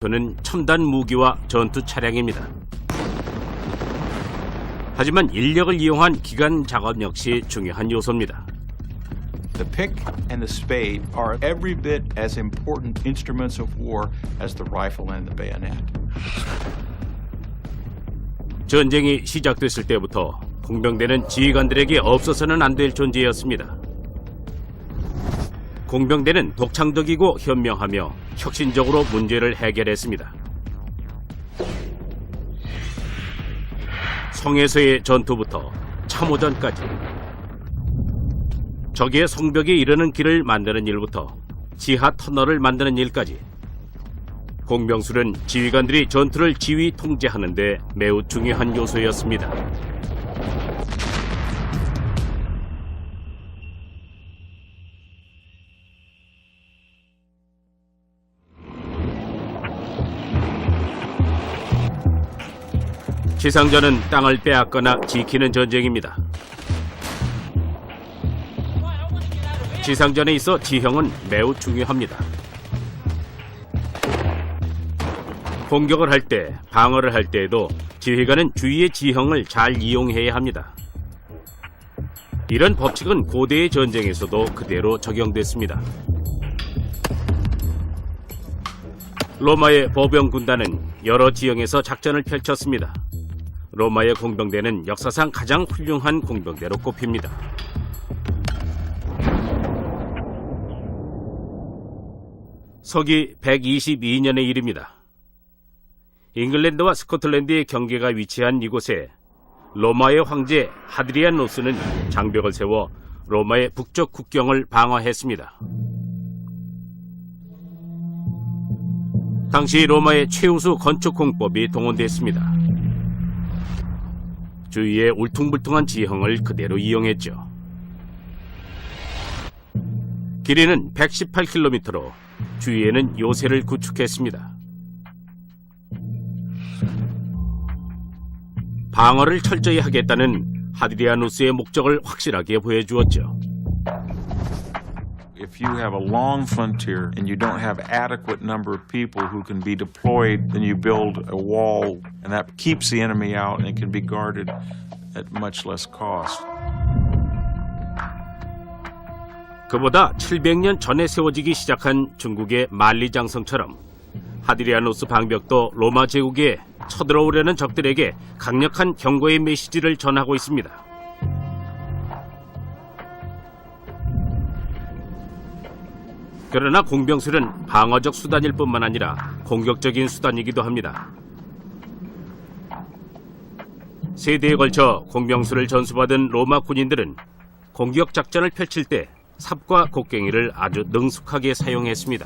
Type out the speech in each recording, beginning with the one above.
저는 첨단 무기와 전투 차량입니다. 하지만 인력을 이용한 기간 작업 역시 중요한 요소입니다. The pick and the spade are every bit as important instruments of war as the rifle and the bayonet. 전쟁이 시작됐을 때부터 공병대는 지휘관들에게 없어서는 안 될 존재였습니다. 공병대는 독창적이고 현명하며 혁신적으로 문제를 해결했습니다. 성에서의 전투부터 참호전까지, 적의 성벽에 이르는 길을 만드는 일부터 지하 터널을 만드는 일까지, 공병술은 지휘관들이 전투를 지휘 통제하는 데 매우 중요한 요소였습니다. 지상전은 땅을 빼앗거나 지키는 전쟁입니다. 지상전에 있어 지형은 매우 중요합니다. 공격을 할 때, 방어를 할 때에도 지휘관은 주위의 지형을 잘 이용해야 합니다. 이런 법칙은 고대의 전쟁에서도 그대로 적용됐습니다. 로마의 보병 군단은 여러 지형에서 작전을 펼쳤습니다. 로마의 공병대는 역사상 가장 훌륭한 공병대로 꼽힙니다. 서기 122년의 일입니다. 잉글랜드와 스코틀랜드의 경계가 위치한 이곳에 로마의 황제 하드리아노스는 장벽을 세워 로마의 북쪽 국경을 방어했습니다. 당시 로마의 최우수 건축 공법이 동원됐습니다. 주위의 울퉁불퉁한 지형을 그대로 이용했죠. 길이는 118km로 주위에는 요새를 구축했습니다. 방어를 철저히 하겠다는 하드리아누스의 목적을 확실하게 보여주었죠. If you have a long frontier and you don't have adequate number of people who can be deployed, then you build a wall and that keeps the enemy out and it can be guarded at much less cost. 그보다 700년 전에 세워지기 시작한 중국의 만리장성처럼 하드리아누스 방벽도 로마 제국에 쳐들어오려는 적들에게 강력한 경고의 메시지를 전하고 있습니다. 그러나 공병술은 방어적 수단일 뿐만 아니라 공격적인 수단이기도 합니다. 세대에 걸쳐 공병술을 전수받은 로마 군인들은 공격 작전을 펼칠 때 삽과 곡괭이를 아주 능숙하게 사용했습니다.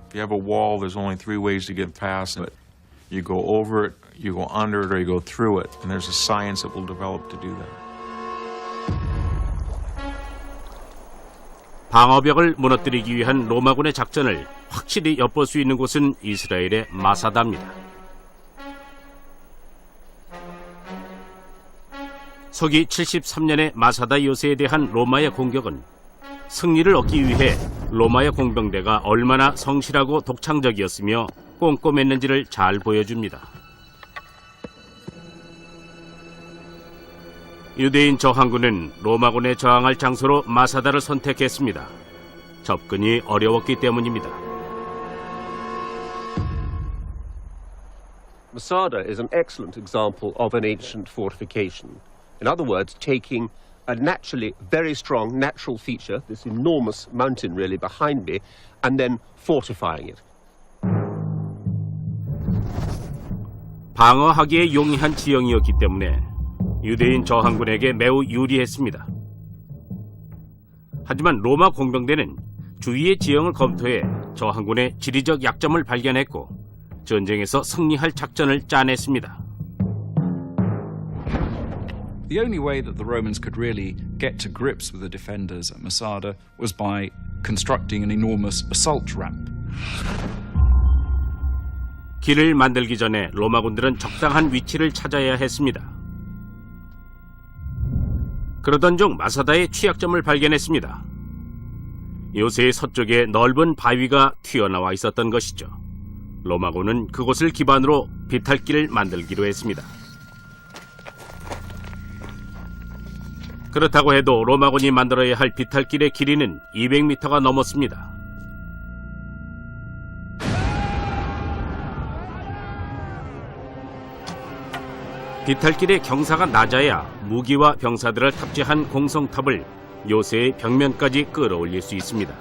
If you have a wall, there's only three ways to get past it. You go over it, you go under it, or you go through it. And there's a science that will develop to do that. 방어벽을 무너뜨리기 위한 로마군의 작전을 확실히 엿볼 수 있는 곳은 이스라엘의 마사다입니다. 서기 73년의 마사다 요새에 대한 로마의 공격은 승리를 얻기 위해 로마의 공병대가 얼마나 성실하고 독창적이었으며 꼼꼼했는지를 잘 보여줍니다. 유대인 저항군은 로마군에 저항할 장소로 마사다를 선택했습니다. 접근이 어려웠기 때문입니다. Masada is an excellent example of an ancient fortification. In other words, taking a naturally very strong natural feature, this enormous mountain really behind me, and then fortifying it. 방어하기에 용이한 지형이었기 때문에 유대인 저항군에게 매우 유리했습니다. 하지만 로마 공병대는 주위의 지형을 검토해 저항군의 지리적 약점을 발견했고 전쟁에서 승리할 작전을 짜냈습니다. The only way that the Romans could really get to grips with the defenders at Masada was by constructing an enormous assault ramp. 길을 만들기 전에 로마군들은 적당한 위치를 찾아야 했습니다. 그러던 중 마사다의 취약점을 발견했습니다. 요새의 서쪽에 넓은 바위가 튀어나와 있었던 것이죠. 로마군은 그곳을 기반으로 비탈길을 만들기로 했습니다. 그렇다고 해도 로마군이 만들어야 할 비탈길의 길이는 200m가 넘었습니다. 비탈길의 경사가 낮아야 무기와 병사들을 탑재한 공성탑을 요새의 벽면까지 끌어올릴 수 있습니다.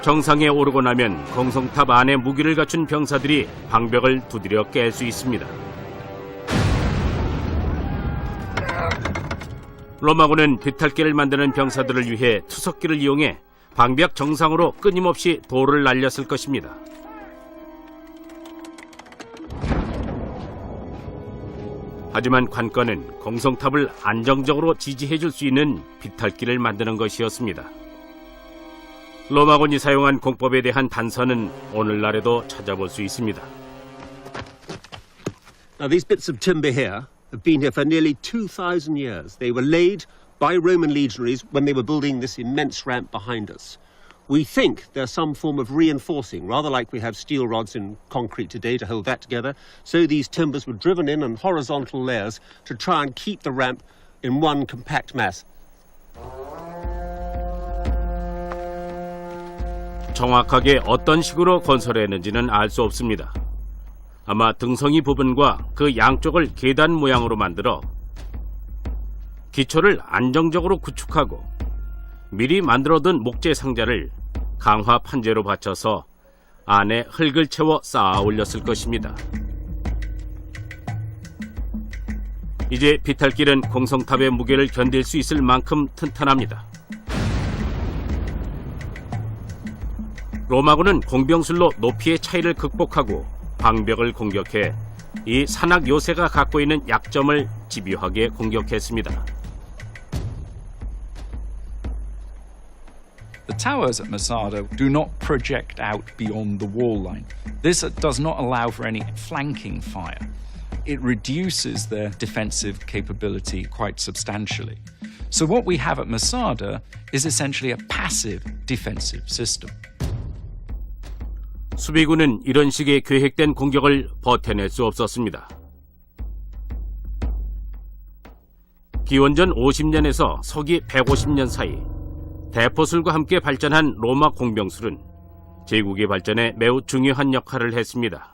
정상에 오르고 나면 공성탑 안에 무기를 갖춘 병사들이 방벽을 두드려 깰 수 있습니다. 로마군은 비탈길을 만드는 병사들을 위해 투석기를 이용해 방벽 정상으로 끊임없이 돌을 날렸을 것입니다. 하지만 관건은 공성탑을 안정적으로 지지해줄 수 있는 비탈길을 만드는 것이었습니다. 로마군이 사용한 공법에 대한 단서는 오늘날에도 찾아볼 수 있습니다. Now, these bits of timber here have been here for nearly 2,000 years. They were laid by Roman legionaries when they were building this immense ramp behind us. We think they're some form of reinforcing, rather like we have steel rods in concrete today to hold that together. So these timbers were driven in horizontal layers to try and keep the ramp in one compact mass. 정확하게 어떤 식으로 건설했는지는 알 수 없습니다. 아마 등성이 부분과 그 양쪽을 계단 모양으로 만들어 기초를 안정적으로 구축하고 미리 만들어둔 목재 상자를 강화 판재로 받쳐서 안에 흙을 채워 쌓아 올렸을 것입니다. 이제 비탈길은 공성탑의 무게를 견딜 수 있을 만큼 튼튼합니다. 로마군은 공병술로 높이의 차이를 극복하고 방벽을 공격해 이 산악 요새가 갖고 있는 약점을 집요하게 공격했습니다. The towers at Masada do not project out beyond the wall line. This does not allow for any flanking fire. It reduces their defensive capability quite substantially. So what we have at Masada is essentially a passive defensive system. 수비군은 이런 식의 계획된 공격을 버텨낼 수 없었습니다. 기원전 50년에서 서기 150년 사이 대포술과 함께 발전한 로마 공병술은 제국의 발전에 매우 중요한 역할을 했습니다.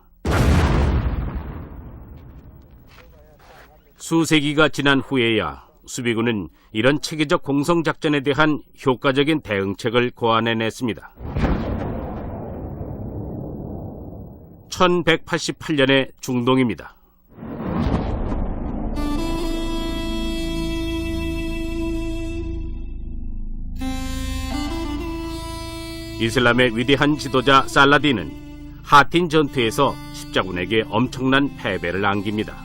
수세기가 지난 후에야 수비군은 이런 체계적 공성작전에 대한 효과적인 대응책을 고안해냈습니다. 1188년의 중동입니다. 이슬람의 위대한 지도자 살라딘은 하틴 전투에서 십자군에게 엄청난 패배를 안깁니다.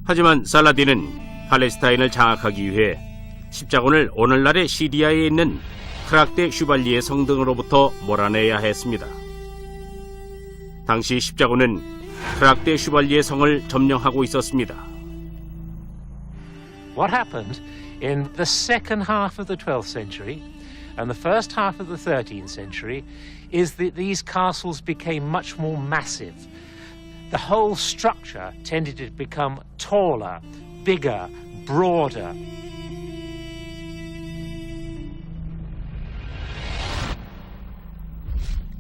하지만 살라딘은 팔레스타인을 장악하기 위해 십자군을 오늘날의 시리아에 있는 크락데 슈발리의 성등으로부터 몰아내야 했습니다. 당시 십자군은 크락데 슈발리의 성을 점령하고 있었습니다. What happened in the second half of the 12th century and the first half of the 13th century is that these castles became much more massive. The whole structure tended to become taller, bigger, broader.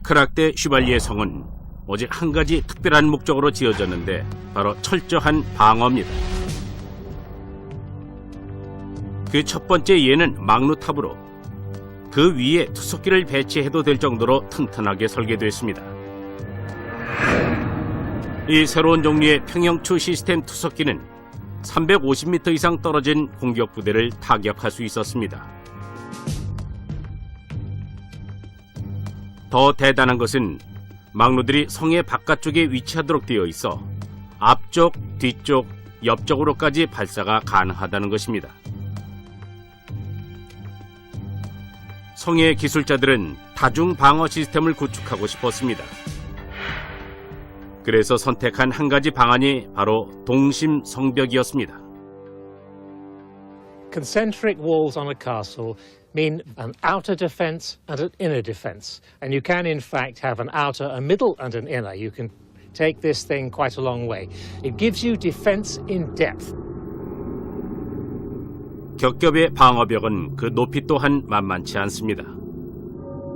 크락데 슈발리의 성은 오직 한 가지 특별한 목적으로 지어졌는데 바로 철저한 방어입니다. 그 첫 번째 예는 막루탑으로 그 위에 투석기를 배치해도 될 정도로 튼튼하게 설계됐습니다. 이 새로운 종류의 평형추 시스템 투석기는 350m 이상 떨어진 공격 부대를 타격할 수 있었습니다. 더 대단한 것은 막루들이 성의 바깥쪽에 위치하도록 되어 있어 앞쪽, 뒤쪽, 옆쪽으로까지 발사가 가능하다는 것입니다. 성의 기술자들은 다중 방어 시스템을 구축하고 싶었습니다. 그래서 선택한 한 가지 방안이 바로 동심 성벽이었습니다. Concentric walls on a castle mean an outer defense and an inner defense. And you can, in fact, have an outer, a middle, and an inner. You can take this thing quite a long way. It gives you defense in depth. 겹겹의 방어벽은 그 높이 또한 만만치 않습니다.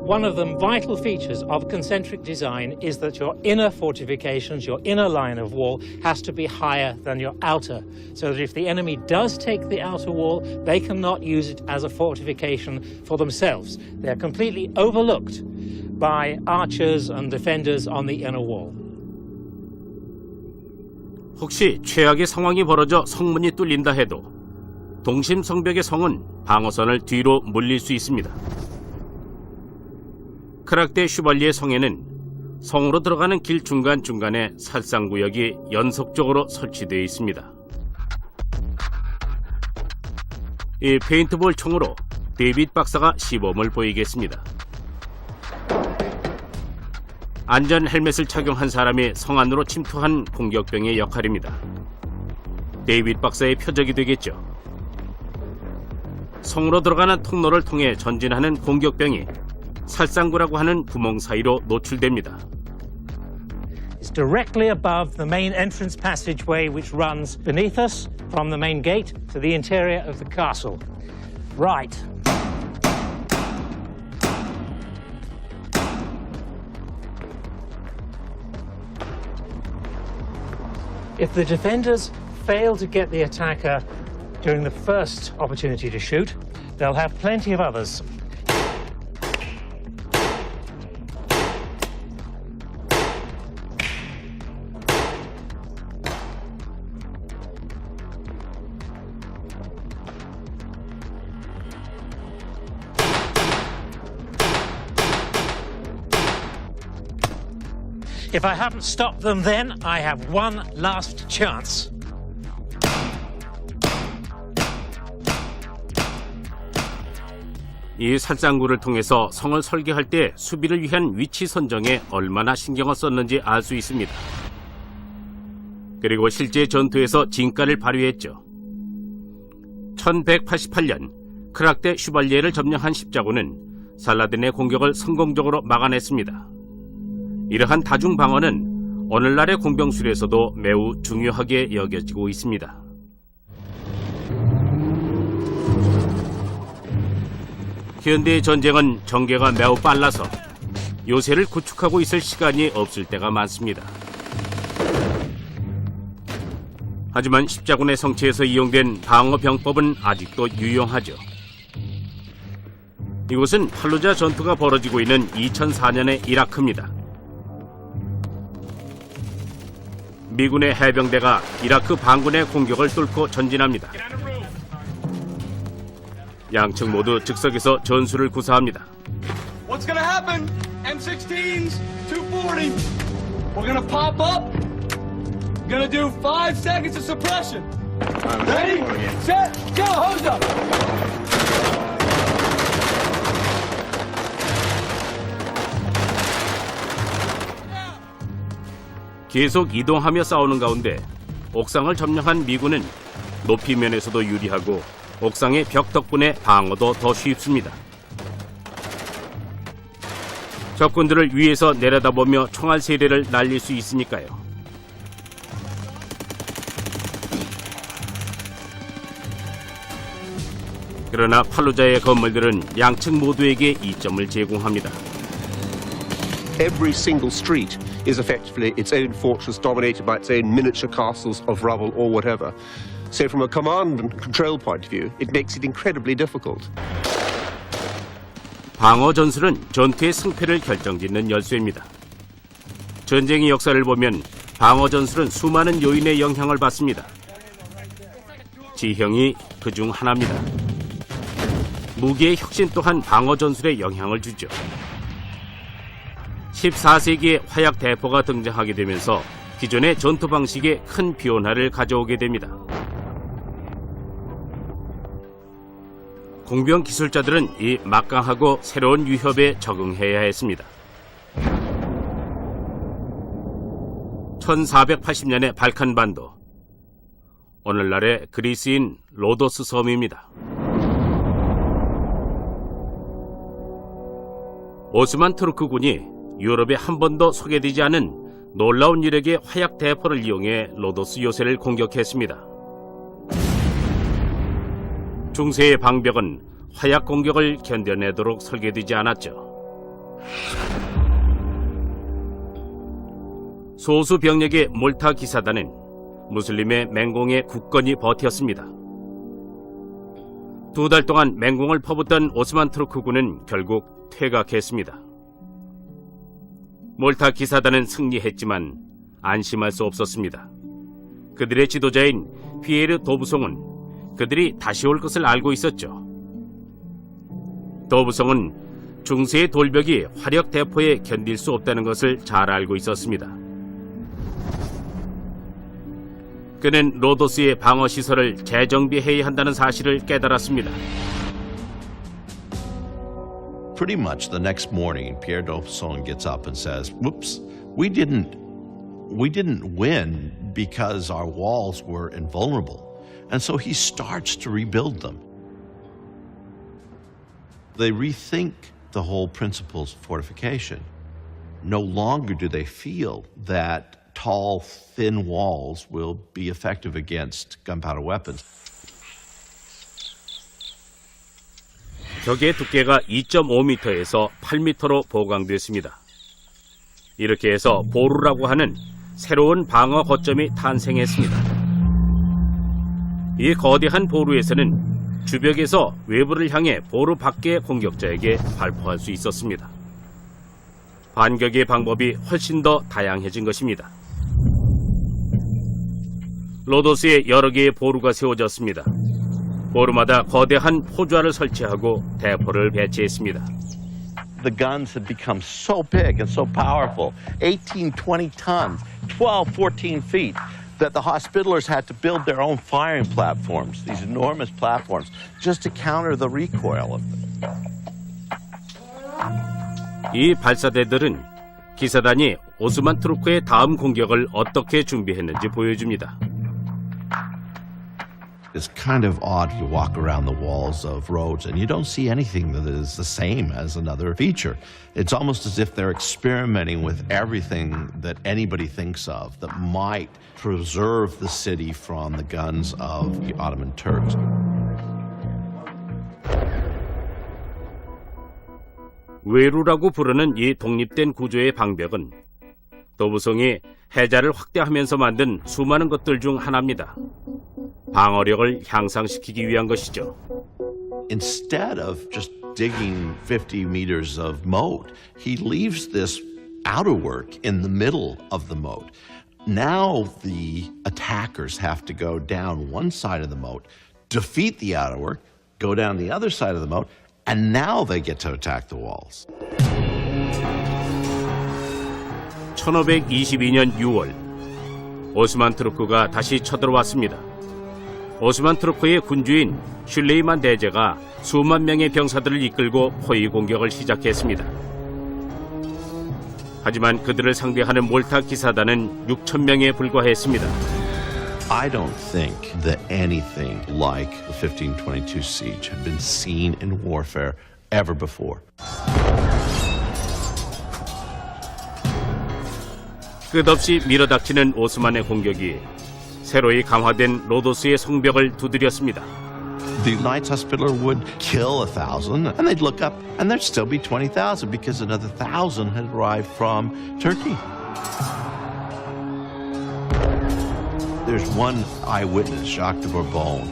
One of the vital features of concentric design is that your inner fortifications, your inner line of wall, has to be higher than your outer, so that if the enemy does take the outer wall, they cannot use it as a fortification for themselves. They're completely overlooked by archers and defenders on the inner wall. 혹시 최악의 상황이 벌어져 성문이 뚫린다 해도 동심 성벽의 성은 방어선을 뒤로 물릴 수 있습니다. 크락데 슈발리의 성에는 성으로 들어가는 길 중간중간에 살상구역이 연속적으로 설치되어 있습니다. 이 페인트볼 총으로 데이빗 박사가 시범을 보이겠습니다. 안전 헬멧을 착용한 사람이 성 안으로 침투한 공격병의 역할입니다. 데이빗 박사의 표적이 되겠죠. 성으로 들어가는 통로를 통해 전진하는 공격병이 살상구라고 하는 구멍 사이로 노출됩니다. It's directly above the main entrance passageway which runs beneath us from the main gate to the interior of the castle. Right. If the defenders fail to get the attacker during the first opportunity to shoot, they'll have plenty of others. If I haven't stopped them then, I have one last chance. 이 살상구를 통해서 성을 설계할 때 수비를 위한 위치 선정에 얼마나 신경을 썼는지 알 수 있습니다. 그리고 실제 전투에서 진가를 발휘했죠. 1188년 크락데 슈발리에를 점령한 십자군은 살라딘의 공격을 성공적으로 막아냈습니다. 이러한 다중 방어는 오늘날의 공병술에서도 매우 중요하게 여겨지고 있습니다. 현대의 전쟁은 전개가 매우 빨라서 요새를 구축하고 있을 시간이 없을 때가 많습니다. 하지만 십자군의 성체에서 이용된 방어 병법은 아직도 유용하죠. 이곳은 팔루자 전투가 벌어지고 있는 2004년의 이라크입니다. 미군의 해병대가 이라크 반군의 공격을 뚫고 전진합니다. 양측 모두 즉석에서 전술을 구사합니다. What's gonna happen? M16s, 240. We're gonna pop up. Gonna do 5 seconds of suppression. Ready, set, go, hose up. 계속 이동하며 싸우는 가운데 옥상을 점령한 미군은 높이 면에서도 유리하고 옥상의 벽 덕분에 방어도 더 쉽습니다. 적군들을 위에서 내려다보며 총알 세례를 날릴 수 있으니까요. 그러나 팔루자의 건물들은 양측 모두에게 이점을 제공합니다. Every single street is effectively its own fortress dominated by its own miniature castles of rubble or whatever. So from a command and control point of view, it makes it incredibly difficult. 방어 전술은 전투의 승패를 결정짓는 열쇠입니다. 전쟁의 역사를 보면 방어 전술은 수많은 요인의 영향을 받습니다. 지형이 그중 하나입니다. 무기의 혁신 또한 방어 전술에 영향을 주죠. 14세기에 화약 대포가 등장하게 되면서 기존의 전투 방식에 큰 변화를 가져오게 됩니다. 공병 기술자들은 이 막강하고 새로운 위협에 적응해야 했습니다. 1480년의 발칸반도. 오늘날의 그리스인 로도스 섬입니다. 오스만 투르크군이 유럽에 한 번도 소개되지 않은 놀라운 이력의 화약 대포를 이용해 로도스 요새를 공격했습니다. 중세의 방벽은 화약 공격을 견뎌내도록 설계되지 않았죠. 소수 병력의 몰타 기사단은 무슬림의 맹공에 굳건히 버텼습니다. 2달 동안 맹공을 퍼붓던 오스만 투르크군은 결국 퇴각했습니다. 몰타 기사단은 승리했지만 안심할 수 없었습니다. 그들의 지도자인 피에르 도브송은 그들이 다시 올 것을 알고 있었죠. 도브송은 중세의 돌벽이 화력 대포에 견딜 수 없다는 것을 잘 알고 있었습니다. 그는 로도스의 방어 시설을 재정비해야 한다는 사실을 깨달았습니다. Pretty much the next morning, Pierre Dauphin gets up and says, "Whoops, we didn't win because our walls were invulnerable." And so he starts to rebuild them. They rethink the whole principles of fortification. No longer do they feel that tall, thin walls will be effective against gunpowder weapons. 벽의 두께가 2.5m에서 8m로 보강됐습니다. 이렇게 해서 보루라고 하는 새로운 방어 거점이 탄생했습니다. 이 거대한 보루에서는 주벽에서 외부를 향해 보루 밖의 공격자에게 발포할 수 있었습니다. 반격의 방법이 훨씬 더 다양해진 것입니다. 로도스에 여러 개의 보루가 세워졌습니다. 보루마다 거대한 포좌를 설치하고 대포를 배치했습니다. The guns had become so big and so powerful, 18, 20 tons, 12, 14 feet, that the Hospitallers had to build their own firing platforms, these enormous platforms, just to counter the recoil of them. 이 발사대들은 기사단이 오스만 투르크의 다음 공격을 어떻게 준비했는지 보여줍니다. It's kind of odd to walk around the walls of Rhodes and you don't see anything that is the same as another feature. It's almost as if they're experimenting with everything that anybody thinks of that might preserve the city from the guns of the Ottoman Turks. 외루라고 부르는 이 독립된 구조의 방벽은 도부성이 해자를 확대하면서 만든 수많은 것들 중 하나입니다. 방어력을 향상시키기 위한 것이죠. Instead of just digging 50 meters of moat, he leaves this outerwork in the middle of the moat. Now the attackers have to go down one side of the moat, defeat the outerwork, go down the other side of the moat, and now they get to attack the walls. 1522년 6월, 오스만 투르크가 다시 쳐들어왔습니다. 오스만 투르크의 군주인 슐레이만 대제가 수만 명의 병사들을 이끌고 포위 공격을 시작했습니다. 하지만 그들을 상대하는 몰타 기사단은 6,000명에 불과했습니다. I don't think that anything like the 1522 siege had been seen in warfare ever before. 끝없이 밀어닥치는 오스만의 공격이 새로이 강화된 로도스의 성벽을 두드렸습니다. The Knights Hospitaller would kill 1,000, and they'd look up, and there'd still be 20,000 because another 1,000 had arrived from Turkey. There's one eyewitness, Jacques de Bourbon,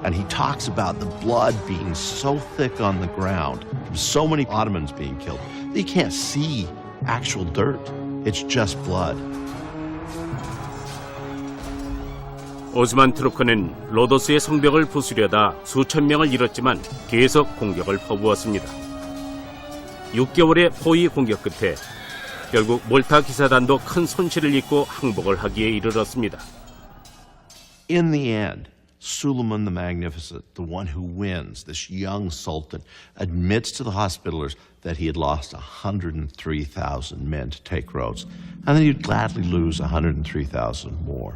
and he talks about the blood being so thick on the ground, from so many Ottomans being killed, that you can't see actual dirt. It's just blood. 오스만 투르크는 로도스의 성벽을 부수려다 수천 명을 잃었지만 계속 공격을 퍼부었습니다. 6개월의 포위 공격 끝에 결국 몰타 기사단도 큰 손실을 입고 항복을 하기에 이르렀습니다. In the end, Suleiman the Magnificent, the one who wins, this young sultan, admits to the Hospitallers that he had lost 103,000 men to take Rhodes, and then he'd gladly lose 103,000 more.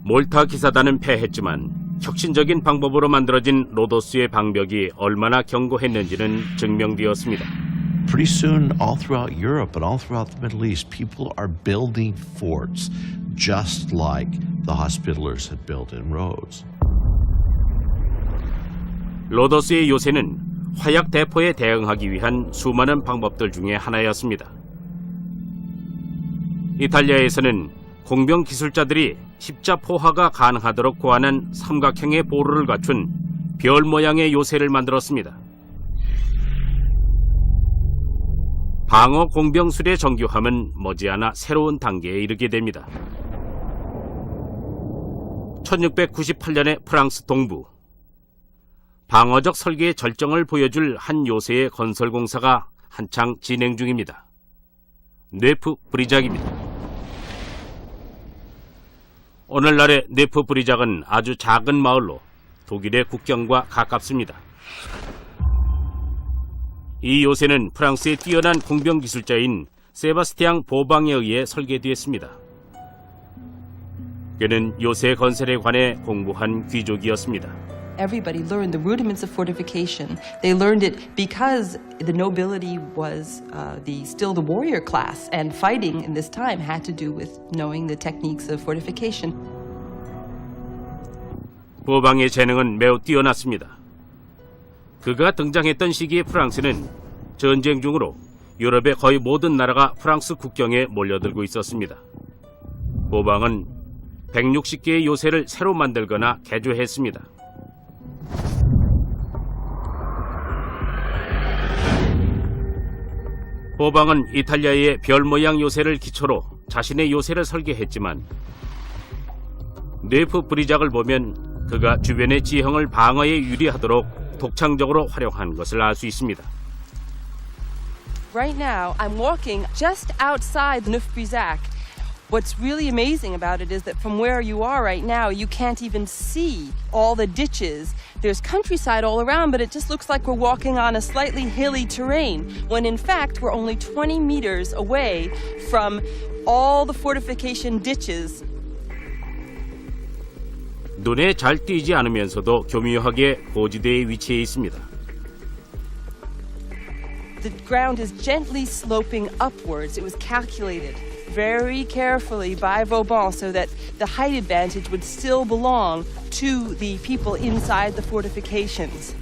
몰타 기사단은 패했지만 혁신적인 방법으로 만들어진 로도스의 방벽이 얼마나 견고했는지는 증명되었습니다. Pretty soon, all throughout Europe and all throughout the Middle East, people are building forts just like the Hospitallers had built in Rhodes. 로도스의 요새는 화약 대포에 대응하기 위한 수많은 방법들 중에 하나였습니다. 이탈리아에서는 공병 기술자들이 십자 포화가 가능하도록 고안한 삼각형의 보루를 갖춘 별 모양의 요새를 만들었습니다. 방어 공병술의 정교함은 머지않아 새로운 단계에 이르게 됩니다. 1698년에 프랑스 동부, 방어적 설계의 절정을 보여줄 한 요새의 건설 공사가 한창 진행 중입니다. 뇌프 브리작입니다. 오늘날의 뇌프 브리작은 아주 작은 마을로 독일의 국경과 가깝습니다. 이 요새는 프랑스의 뛰어난 공병 기술자인 세바스티앙 보방에 의해 설계되었습니다. 그는 요새 건설에 관해 공부한 귀족이었습니다. Everybody learned the rudiments of fortification. They learned it because the nobility was still the warrior class, and fighting in this time had to do with knowing the techniques of fortification. 보방의 재능은 매우 뛰어났습니다. 그가 등장했던 시기의 프랑스는 전쟁 중으로 유럽의 거의 모든 나라가 프랑스 국경에 몰려들고 있었습니다. 보방은 160개의 요새를 새로 만들거나 개조했습니다. 보방은 이탈리아의 별 모양 요새를 기초로 자신의 요새를 설계했지만 뇌프 브리작을 보면 그가 주변의 지형을 방어에 유리하도록 독창적으로 활용한 것을 알 수 있습니다. Right now, I'm walking just outside Neuf-Brisach. What's really amazing about it is that from where you are right now, you can't even see all the ditches. There's countryside all around, but it just looks like we're walking on a slightly hilly terrain, when in fact we're only 20 meters away from all the fortification ditches. 눈에 잘 띄지 않으면서도 교묘하게 고지대에 위치해 있습니다. The ground is gently sloping upwards. It was calculated very carefully by Vauban so that the height advantage would still belong to the people inside the fortifications.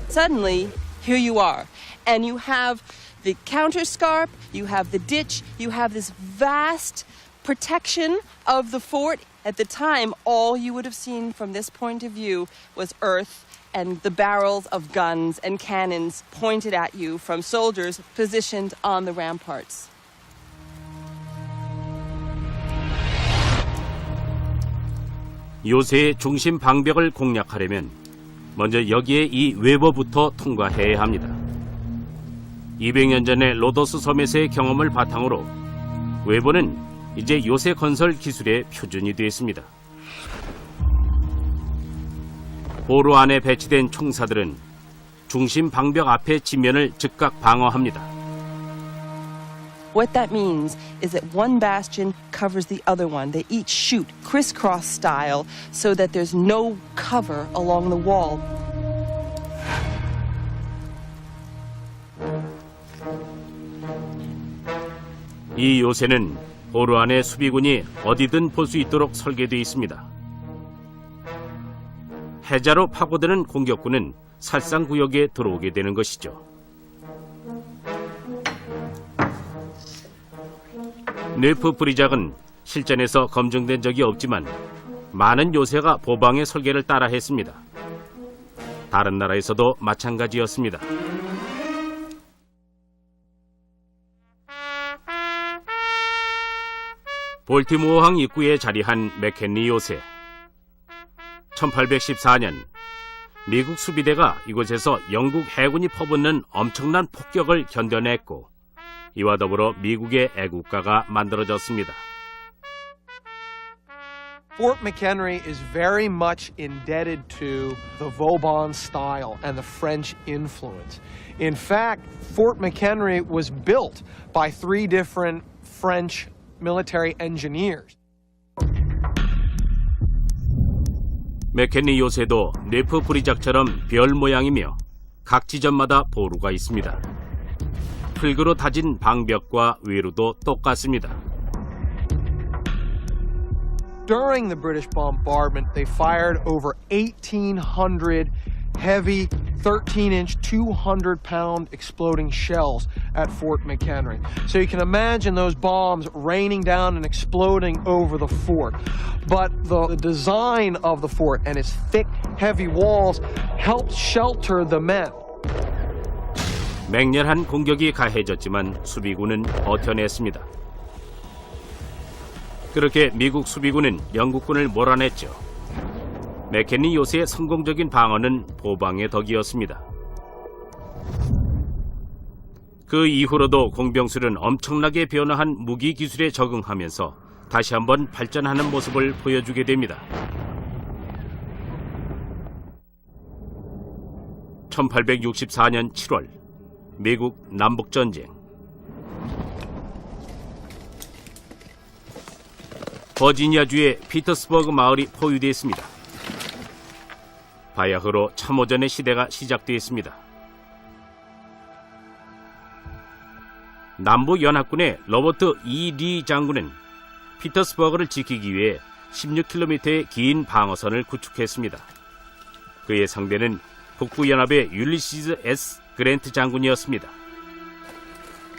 Suddenly, here you are, and you have the counterscarp, you have the ditch, you have this vast protection of the fort. At the time, all you would have seen from this point of view was earth and the barrels of guns and cannons pointed at you from soldiers positioned on the ramparts. 요새의 중심 방벽을 공략하려면 먼저 여기에 이 웨버부터 통과해야 합니다. 200년 전의 로도스 섬에서의 경험을 바탕으로 웨버는 이제 요새 건설 기술의 표준이 되었습니다. 보루 안에 배치된 총사들은 중심 방벽 앞의 지면을 즉각 방어합니다. What that means is that one bastion covers the other one. They each shoot crisscross style so that there's no cover along the wall. 이 요새는 보루 안의 수비군이 어디든 볼 수 있도록 설계되어 있습니다. 해자로 파고드는 공격군은 살상구역에 들어오게 되는 것이죠. 뇌프 브리작은 실전에서 검증된 적이 없지만 많은 요새가 보방의 설계를 따라 했습니다. 다른 나라에서도 마찬가지였습니다. 볼티모어항 입구에 자리한 맥켄리 요새. 1814년 미국 수비대가 이곳에서 영국 해군이 퍼붓는 엄청난 폭격을 견뎌냈고 이와 더불어 미국의 애국가가 만들어졌습니다. Fort McHenry is very much indebted to the Vauban style and the French influence. In fact, Fort McHenry was built by 3 different French military engineers. 맥켄리 요새도 네프 브리작처럼 별 모양이며 각 지점마다 보루가 있습니다. 흙으로 다진 방벽과 외루도 똑같습니다. During the British bombardment, they fired over 1,800 heavy 13-inch, 200-pound exploding shells at Fort McHenry. So you can imagine those bombs raining down and exploding over the fort. But the design of the fort and its thick, heavy walls helped shelter the men. 맹렬한 공격이 가해졌지만 수비군은 버텨냈습니다. 그렇게 미국 수비군은 영국군을 몰아냈죠. 맥켄리 요새의 성공적인 방어는 보방의 덕이었습니다. 그 이후로도 공병술은 엄청나게 변화한 무기 기술에 적응하면서 다시 한번 발전하는 모습을 보여주게 됩니다. 1864년 7월 미국 남북전쟁. 버지니아주의 피터스버그 마을이 포위됐습니다. 바야흐로 참호전의 시대가 시작되었습니다. 남부연합군의 로버트 E. 리 장군은 피터스버그를 지키기 위해 16km의 긴 방어선을 구축했습니다. 그의 상대는 북부연합의 율리시즈 S. 그랜트 장군이었습니다.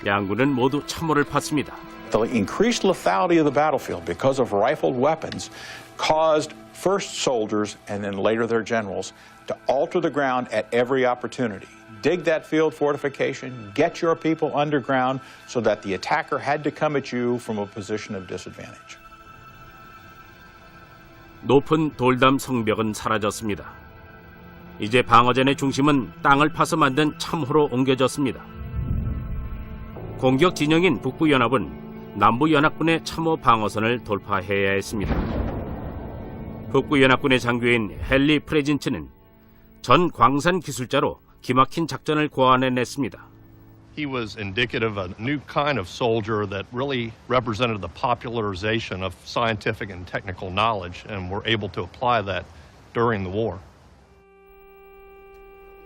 양군은 모두 참호를 팠습니다. The increased lethality of the battlefield because of rifled weapons caused first soldiers and then later their generals to alter the ground at every opportunity. Dig that field fortification, get your people underground so that the attacker had to come at you from a position of disadvantage. 높은 돌담 성벽은 사라졌습니다. 이제 방어전의 중심은 땅을 파서 만든 참호로 옮겨졌습니다. 공격 진영인 북부연합은 남부연합군의 참호 방어선을 돌파해야 했습니다. 북부연합군의 장교인 헨리 프레진츠는 전 광산 기술자로 기막힌 작전을 고안해냈습니다. He was indicative of a new kind of soldier that really represented the popularization of scientific and technical knowledge, and were able to apply that during the war.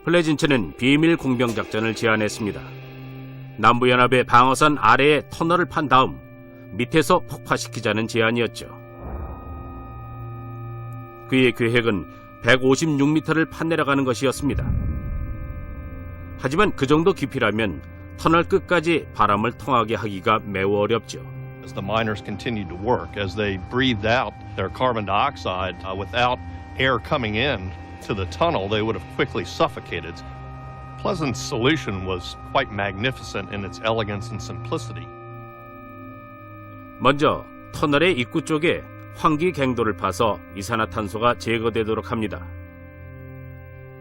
플레진츠는 비밀 공병 작전을 제안했습니다. 남부연합의 방어선 아래에 터널을 판 다음 밑에서 폭파시키자는 제안이었죠. 그의 계획은 156m를 파내려가는 것이었습니다. 하지만 그 정도 깊이라면 터널 끝까지 바람을 통하게 하기가 매우 어렵죠. As the miners continued to work, as they breathed out their carbon dioxide, without air coming in to the tunnel, they would have quickly suffocated. Pleasant's solution was quite magnificent in its elegance and simplicity. 먼저 터널의 입구 쪽에 환기 갱도를 파서 이산화탄소가 제거되도록 합니다.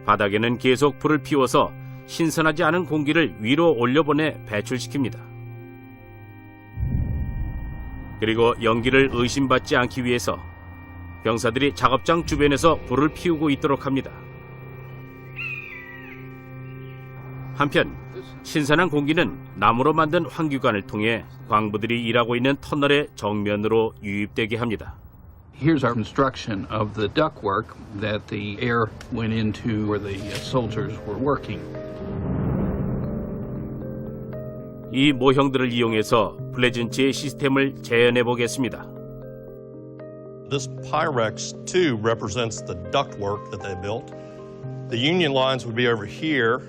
바닥에는 계속 불을 피워서 신선하지 않은 공기를 위로 올려보내 배출시킵니다. 그리고 연기를 의심받지 않기 위해서 병사들이 작업장 주변에서 불을 피우고 있도록 합니다. 한편 신선한 공기는 나무로 만든 환기관을 통해 광부들이 일하고 있는 터널의 정면으로 유입되게 합니다. Here's our construction of the ductwork that the air went into where the soldiers were working. 이 모형들을 이용해서 플레진츠의 시스템을 재현해 보겠습니다. This Pyrex 2 represents the ductwork that they built. The Union lines would be over here,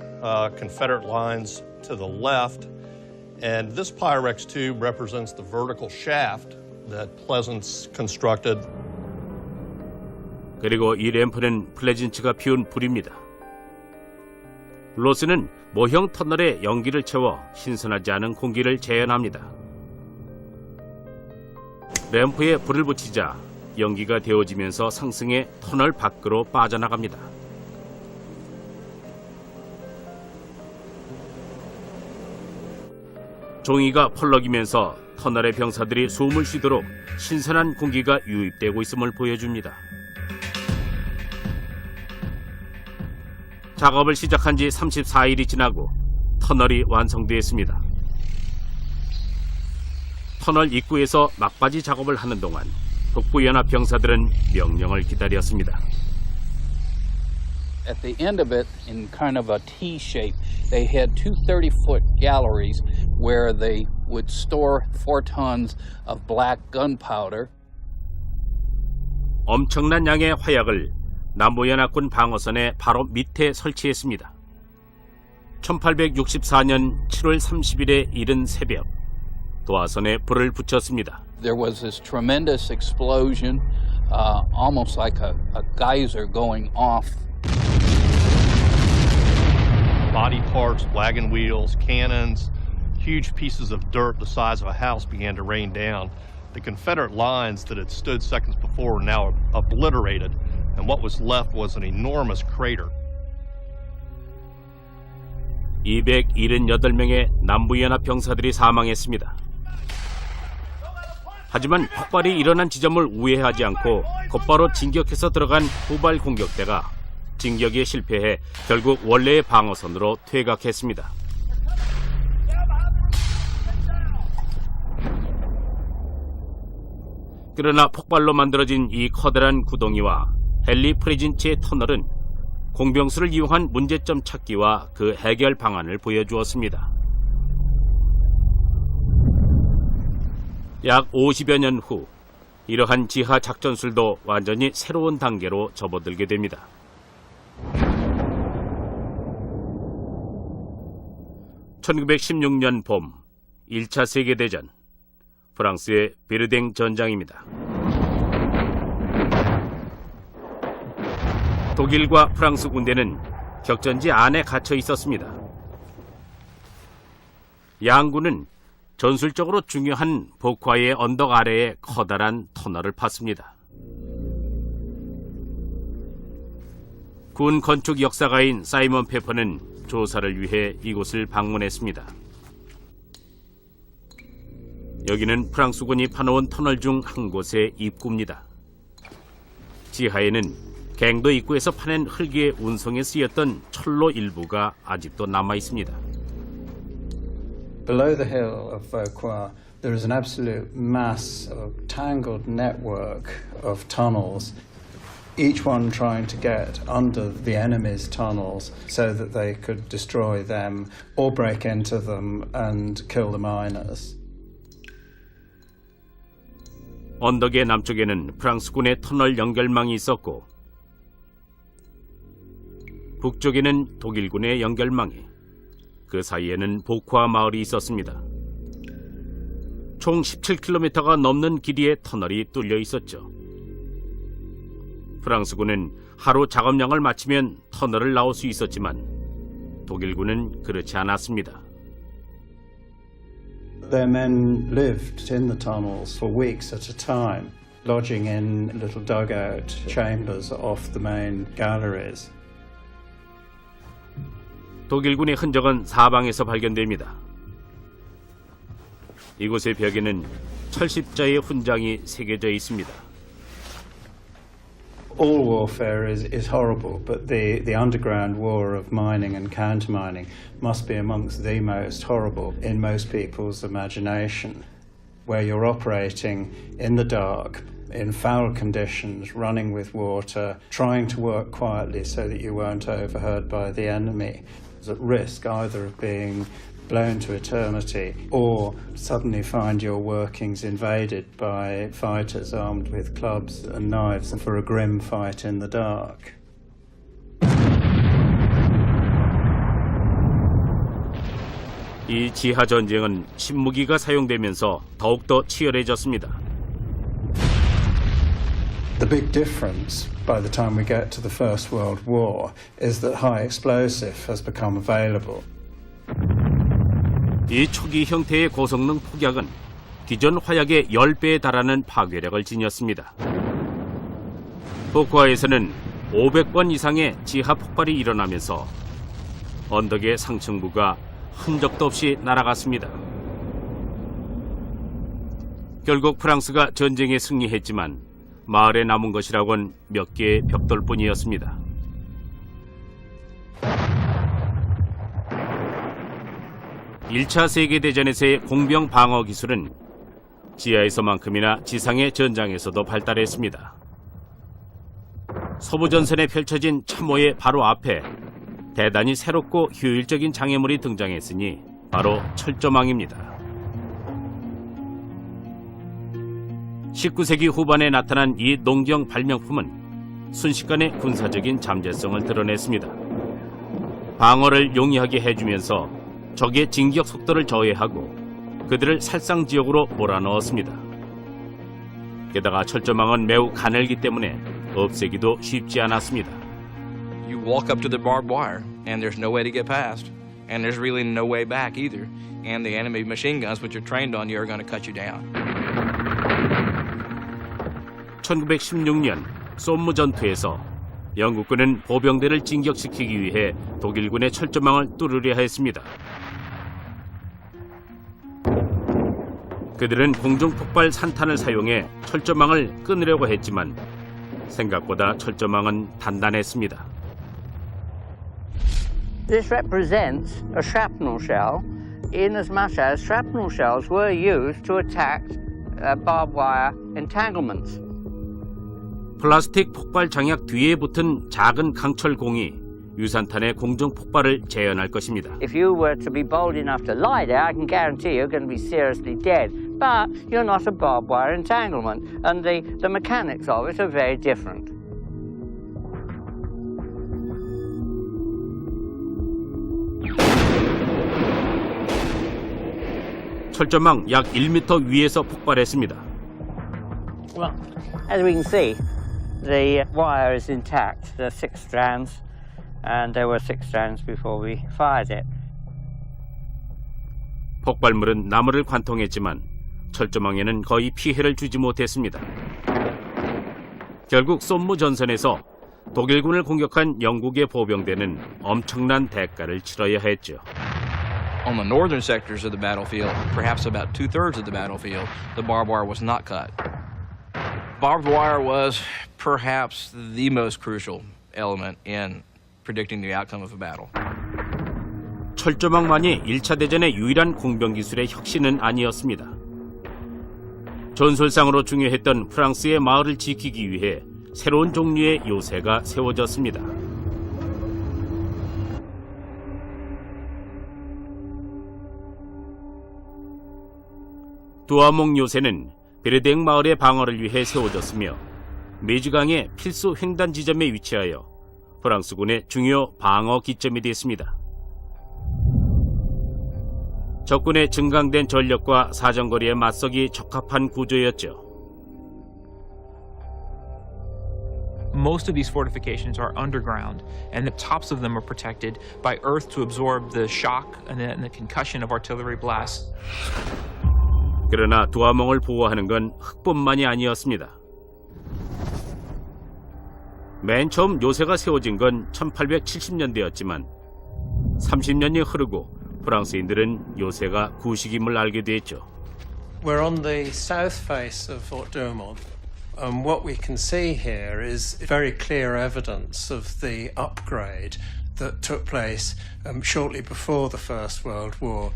Confederate lines to the left, and this Pyrex 2 represents the vertical shaft that Pleasants constructed. 그리고 이 램프는 플레진츠가 피운 불입니다. 로스는 모형 터널에 연기를 채워 신선하지 않은 공기를 재현합니다. 램프에 불을 붙이자 연기가 데워지면서 상승해 터널 밖으로 빠져나갑니다. 종이가 펄럭이면서 터널의 병사들이 숨을 쉬도록 신선한 공기가 유입되고 있음을 보여줍니다. 작업을 시작한 지 34일이 지나고 터널이 완성되었습니다. 터널 입구에서 막바지 작업을 하는 동안 북부연합 병사들은 명령을 기다렸습니다. At the end of it, in kind of a T shape, they had two 30-foot galleries where they would store 4 tons of black gunpowder. 엄청난 양의 화약을 남부연합군 방어선의 바로 밑에 설치했습니다. 1864년 7월 30일에 이른 새벽, 도하선에 불을 붙였습니다. There was this tremendous explosion, almost like a geyser going off. Body parts, wagon wheels, cannons, huge pieces of dirt the size of a house began to rain down. The Confederate lines that had stood seconds before were now obliterated, and what was left was an enormous crater. 278명의 남부연합 병사들이 사망했습니다. 하지만 폭발이 일어난 지점을 우회하지 않고 곧바로 진격해서 들어간 후발 공격대가 진격에 실패해 결국 원래의 방어선으로 퇴각했습니다. 그러나 폭발로 만들어진 이 커다란 구덩이와 헨리 프레진치의 터널은 공병수를 이용한 문제점 찾기와 그 해결 방안을 보여주었습니다. 약 50여 년 후 이러한 지하 작전술도 완전히 새로운 단계로 접어들게 됩니다. (1916년) 봄 1차 세계대전, 프랑스의 베르댕 전장입니다. 독일과 프랑스 군대는 격전지 안에 갇혀 있었습니다. 양군은 전술적으로 중요한 보콰이의 언덕 아래에 커다란 터널을 팠습니다. 군 건축 역사가인 사이먼 페퍼는 조사를 위해 이곳을 방문했습니다. 여기는 프랑스군이 파놓은 터널 중 한 곳의 입구입니다. 지하에는 갱도 입구에서 파낸 흙의 운송에 쓰였던 철로 일부가 아직도 남아 있습니다. Below the hill of Vauquois, there is an absolute mass of tangled network of tunnels, each one trying to get under the enemy's tunnels so that they could destroy them or break into them and kill the miners. 언덕의 남쪽에는 프랑스군의 터널 연결망이 있었고 북쪽에는 독일군의 연결망이, 그 사이에는 보콰 마을이 있었습니다. 총 17km가 넘는 길이의 터널이 뚫려 있었죠. 프랑스군은 하루 작업량을 마치면 터널을 나올 수 있었지만 독일군은 그렇지 않았습니다. Their men lived in the tunnels for weeks at a time, lodging in little dugout chambers off the main galleries. 독일군의 흔적은 사방에서 발견됩니다. 이곳의 벽에는 철십자의 훈장이 새겨져 있습니다. All warfare is horrible, but the underground war of mining and countermining must be amongst the most horrible in most people's imagination, where you're operating in the dark, in foul conditions, running with water, trying to work quietly so that you weren't overheard by the enemy. It's at risk either of being blown to eternity or suddenly find your workings invaded by fighters armed with clubs and knives for a grim fight in the dark. 이 지하 전쟁은 신무기가 사용되면서 더욱더 치열해졌습니다. The big difference by the time we get to the First World War is that high explosive has become available. 이 초기 형태의 고성능 폭약은 기존 화약의 10배에 달하는 파괴력을 지녔습니다. 보콰에서는 500번 이상의 지하 폭발이 일어나면서 언덕의 상층부가 흔적도 없이 날아갔습니다. 결국 프랑스가 전쟁에 승리했지만 마을에 남은 것이라곤 몇 개의 벽돌뿐이었습니다. (1차) 세계대전에서의 공병 방어 기술은 지하에서만큼이나 지상의 전장에서도 발달했습니다. 서부전선에 펼쳐진 참호의 바로 앞에 대단히 새롭고 효율적인 장애물이 등장했으니 바로 철조망입니다. 19세기 후반에 나타난 이 농경 발명품은 순식간에 군사적인 잠재성을 드러냈습니다. 방어를 용이하게 해주면서 적의 진격 속도를 저해하고 그들을 살상지역으로 몰아넣었습니다. 게다가 철조망은 매우 가늘기 때문에 없애기도 쉽지 않았습니다. You walk up to the barbed wire, and there's no way to get past, and there's really no way back either. And the enemy machine guns, which are trained on you, are going to cut you down. 1916년 솜무 전투에서 영국군은 보병대를 진격시키기 위해 독일군의 철조망을 뚫으려 했습니다. 그들은 공중폭발 산탄을 사용해 철조망을 끊으려고 했지만 생각보다 철조망은 단단했습니다. This represents a shrapnel shell, in as much as shrapnel shells were used to attack barbed wire entanglements. 플라스틱 폭발 장약 뒤에 붙은 작은 강철공이 유산탄의 공중 폭발을 재현할 것입니다. If you were to be bold enough to lie there, I can guarantee you're going to be seriously dead. But you're not a barbed wire entanglement, and the mechanics of it are very different. 철조망 약 1m 위에서 폭발했습니다. Well, as we can see, the wire is intact. There are 6 strands, and there were 6 strands before we fired it. 폭발물은 나무를 관통했지만 철조망에는 거의 피해를 주지 못했습니다. 결국 솜무 전선에서 독일군을 공격한 영국의 보병대는 엄청난 대가를 치러야 했죠. On the northern sectors of the battlefield, perhaps about 2/3 of the battlefield, the barbed wire was not cut. Barbed wire was perhaps the most crucial element in predicting the outcome of a battle. 철조망만이 1차 대전의 유일한 공병 기술의 혁신은 아니었습니다. 전술상으로 중요했던 프랑스의 마을을 지키기 위해 새로운 종류의 요새가 세워졌습니다. 두아몽 요새는 베르댕 마을의 방어를 위해 세워졌으며 메주강의 필수 횡단 지점에 위치하여 프랑스군의 중요 방어 기점이 됐습니다. 적군의 증강된 전력과 사정거리에 맞서기 적합한 구조였죠. Most of these fortifications are underground, and the tops of them are protected by earth to absorb the shock and the concussion of artillery blasts. 그러나 두아몽을 보호하는 건 흙뿐만이 아니었습니다. 맨 처음 요새가 세워진 건 1870년대였지만 30년이 흐르고 프랑스인들은 요새가 구식임을 알게 됐죠. We're on the south face of Fort Douaumont. What we can see here is very clear evidence of the upgrade that took place shortly before the First World War.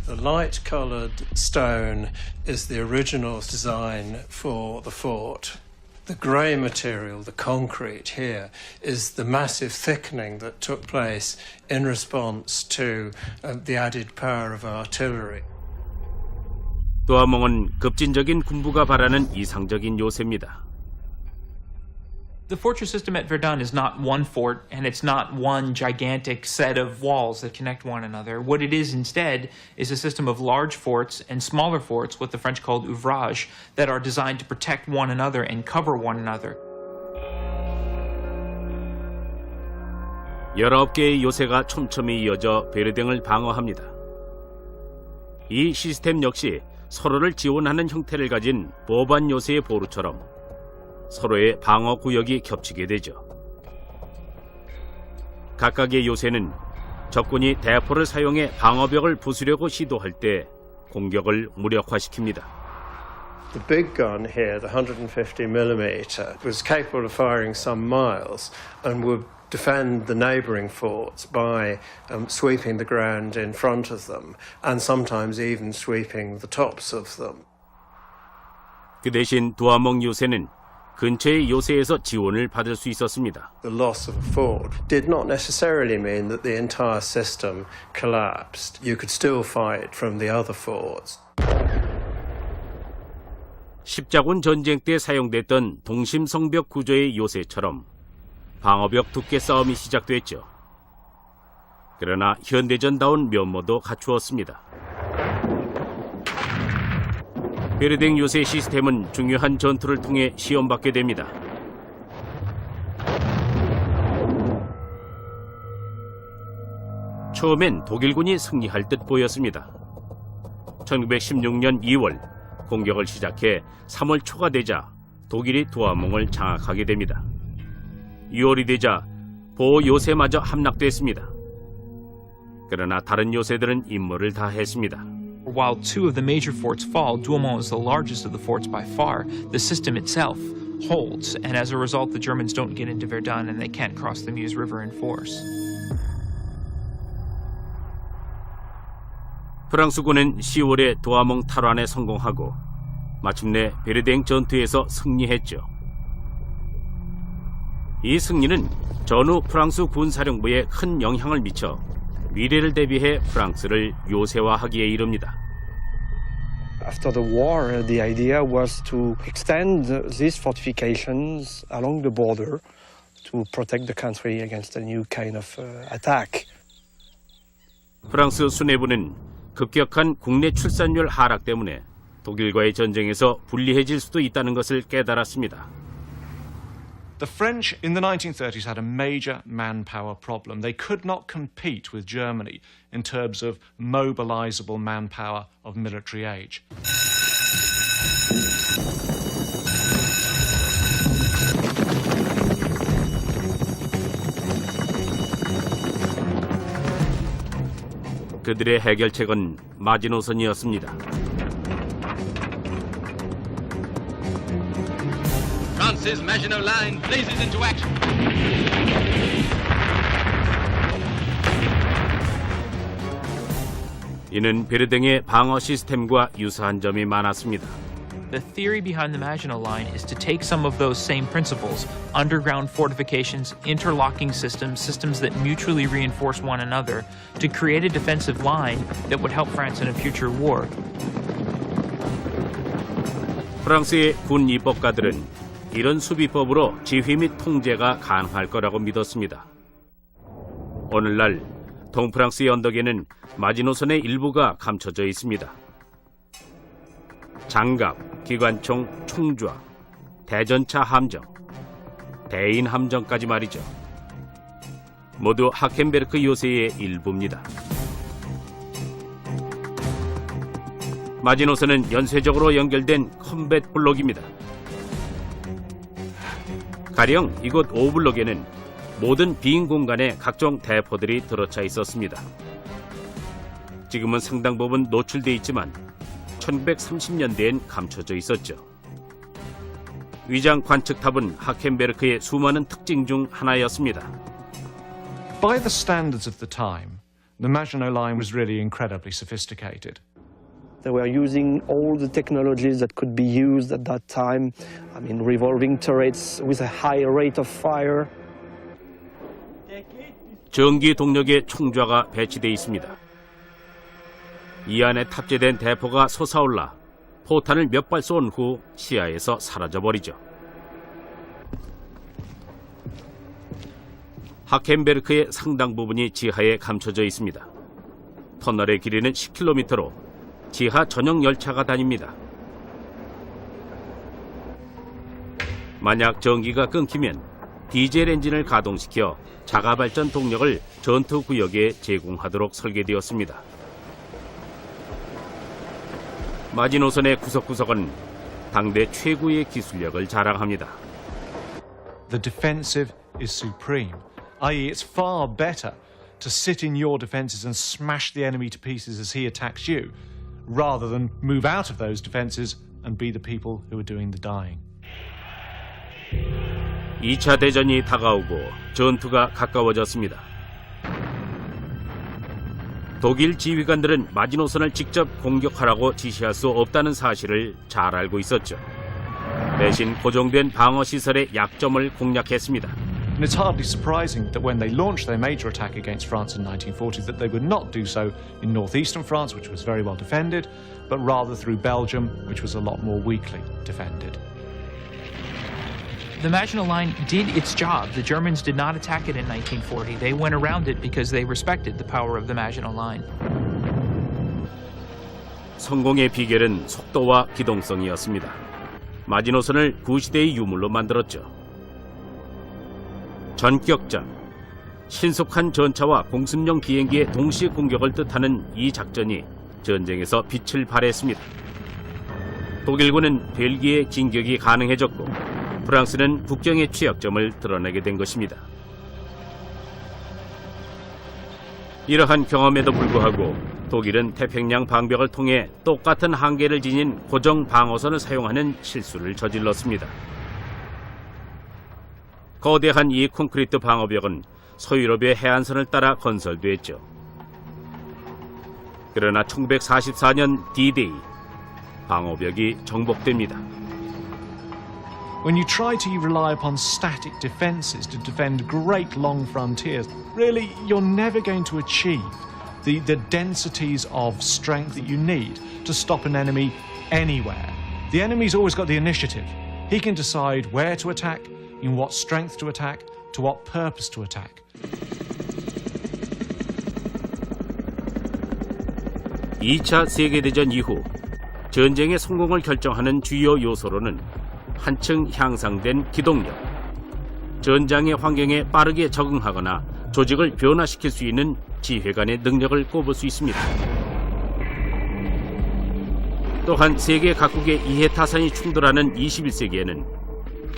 The light-coloured stone is the original design for the fort. The grey material, the concrete here, is the massive thickening that took place in response to the added power of artillery. 두아몽은 급진적인 군부가 바라는 이상적인 요새입니다. The fortress system at Verdun is not one fort, and it's not one gigantic set of walls that connect one another. What it is instead is a system of large forts and smaller forts, what the French called ouvrages, that are designed to protect one another and cover one another. 19개의 요새가 촘촘히 이어져 베르댕을 방어합니다. 이 시스템 역시 서로를 지원하는 형태를 가진 보반 요새의 보루처럼 서로의 방어 구역이 겹치게 되죠. 각각의 요새는 적군이 대포를 사용해 방어벽을 부수려고 시도할 때 공격을 무력화시킵니다. The big gun here, the 150mm, was capable of firing some miles and would defend the neighbouring forts by sweeping the ground in front of them and sometimes even sweeping the tops of them. 그 대신 두아몽 요새는 근처의 요새에서 지원을 받을 수 있었습니다. The loss of a fort did not necessarily mean that the entire system collapsed. You could still fight from the other forts. 십자군 전쟁 때 사용됐던 동심성벽 구조의 요새처럼 방어벽 두께 싸움이 시작됐죠. 그러나 현대전다운 면모도 갖추었습니다. 베르댕 요새 시스템은 중요한 전투를 통해 시험받게 됩니다. 처음엔 독일군이 승리할 듯 보였습니다. 1916년 2월 공격을 시작해 3월 초가 되자 독일이 두아몽을 장악하게 됩니다. 6월이 되자 보호 요새마저 함락됐습니다. 그러나 다른 요새들은 임무를 다 했습니다. While two of the major forts fall, Douaumont is the largest of the forts by far. The system itself holds, and as a result, the Germans don't get into Verdun and they can't cross the Meuse River in force. 프랑스군은 10월에 두아몽 탈환에 성공하고 마침내 베르댕 전투에서 승리했죠. 이 승리는 전후 프랑스 군사령부에 큰 영향을 미쳐 미래를 대비해 프랑스를 요새화하기에 이릅니다. After the war, the idea was to extend these fortifications along the border to protect the country against a new kind of attack. 프랑스 수뇌부는 급격한 국내 출산율 하락 때문에 독일과의 전쟁에서 불리해질 수도 있다는 것을 깨달았습니다. The French in the 1930s had a major manpower problem. They could not compete with Germany in terms of mobilizable manpower of military age. 그들의 해결책은 마지노선이었습니다. France's Maginot Line blazes into action. 이는 베르댕의 방어 시스템과 유사한 점이 많았습니다. The theory behind the Maginot Line is to take some of those same principles, underground fortifications, interlocking systems, systems that mutually reinforce one another, to create a defensive line that would help France in a future war. 프랑스의 군 입법가들은 이런 수비법으로 지휘 및 통제가 가능할 거라고 믿었습니다. 오늘날 동프랑스의 언덕에는 마지노선의 일부가 감춰져 있습니다. 장갑, 기관총, 총좌, 대전차 함정, 대인 함정까지 말이죠. 모두 하켄베르크 요새의 일부입니다. 마지노선은 연쇄적으로 연결된 컴뱃 블록입니다. 가령 이곳 오블록에는 모든 빈 공간에 각종 대포들이 들어차 있었습니다. 지금은 상당 부분 노출돼 있지만 1930년대엔 감춰져 있었죠. 위장 관측탑은 하켄베르크의 수많은 특징 중 하나였습니다. By the standards of the time, the Maginot Line was really incredibly sophisticated. They were using all the technologies that could be used at that time. I mean, revolving turrets with a high rate of fire. 전기 동력의 총좌가 배치되어 있습니다. 이 안에 탑재된 대포가 솟아올라 포탄을 몇 발 쏜 후 시야에서 사라져버리죠. 하켄베르크의 상당 부분이 지하에 감춰져 있습니다. 터널의 길이는 10km로 지하 전용 열차가 다닙니다. 만약 전기가 끊기면 디젤 엔진을 가동시켜 자가발전 동력을 전투 구역에 제공하도록 설계되었습니다. 마지노선의 구석구석은 당대 최고의 기술력을 자랑합니다. The defensive is supreme, i.e. it's far better to sit in your defenses and smash the enemy to pieces as he attacks you, rather than move out of those defenses and be the people who are doing the dying. 2차 대전이 다가오고 전투가 가까워졌습니다. 독일 지휘관들은 마지노선을 직접 공격하라고 지시할 수 없다는 사실을 잘 알고 있었죠. 대신 고정된 방어 시설의 약점을 공략했습니다. And it's hardly surprising that when they launched their major attack against France in 1940 that they would not do so in northeastern France, which was very well defended, but rather through Belgium, which was a lot more weakly defended. The Maginot Line did its job. The Germans did not attack it in 1940. They went around it because they respected the power of the Maginot Line. 성공의 비결은 속도와 기동성이었습니다. 마지노선을 구시대의 유물로 만들었죠. 전격전, 신속한 전차와 공습용 비행기의 동시 공격을 뜻하는 이 작전이 전쟁에서 빛을 발했습니다. 독일군은 벨기에 진격이 가능해졌고 프랑스는 국경의 취약점을 드러내게 된 것입니다. 이러한 경험에도 불구하고 독일은 태평양 방벽을 통해 똑같은 한계를 지닌 고정 방어선을 사용하는 실수를 저질렀습니다. 거대한 이 콘크리트 방어벽은 서유럽의 해안선을 따라 건설됐죠. 그러나 1944년 D-Day, 방어벽이 정복됩니다. When you try to rely upon static defenses to defend great long frontiers, really you're never going to achieve the densities of strength that you need to stop an enemy anywhere. The enemy's always got the initiative. He can decide where to attack, in what strength to attack, to what purpose to attack. 2차 세계대전 이후 전쟁의 성공을 결정하는 주요 요소로는 한층 향상된 기동력, 전장의 환경에 빠르게 적응하거나 조직을 변화시킬 수 있는 지휘관의 능력을 꼽을 수 있습니다. 또한 세계 각국의 이해타산이 충돌하는 21세기에는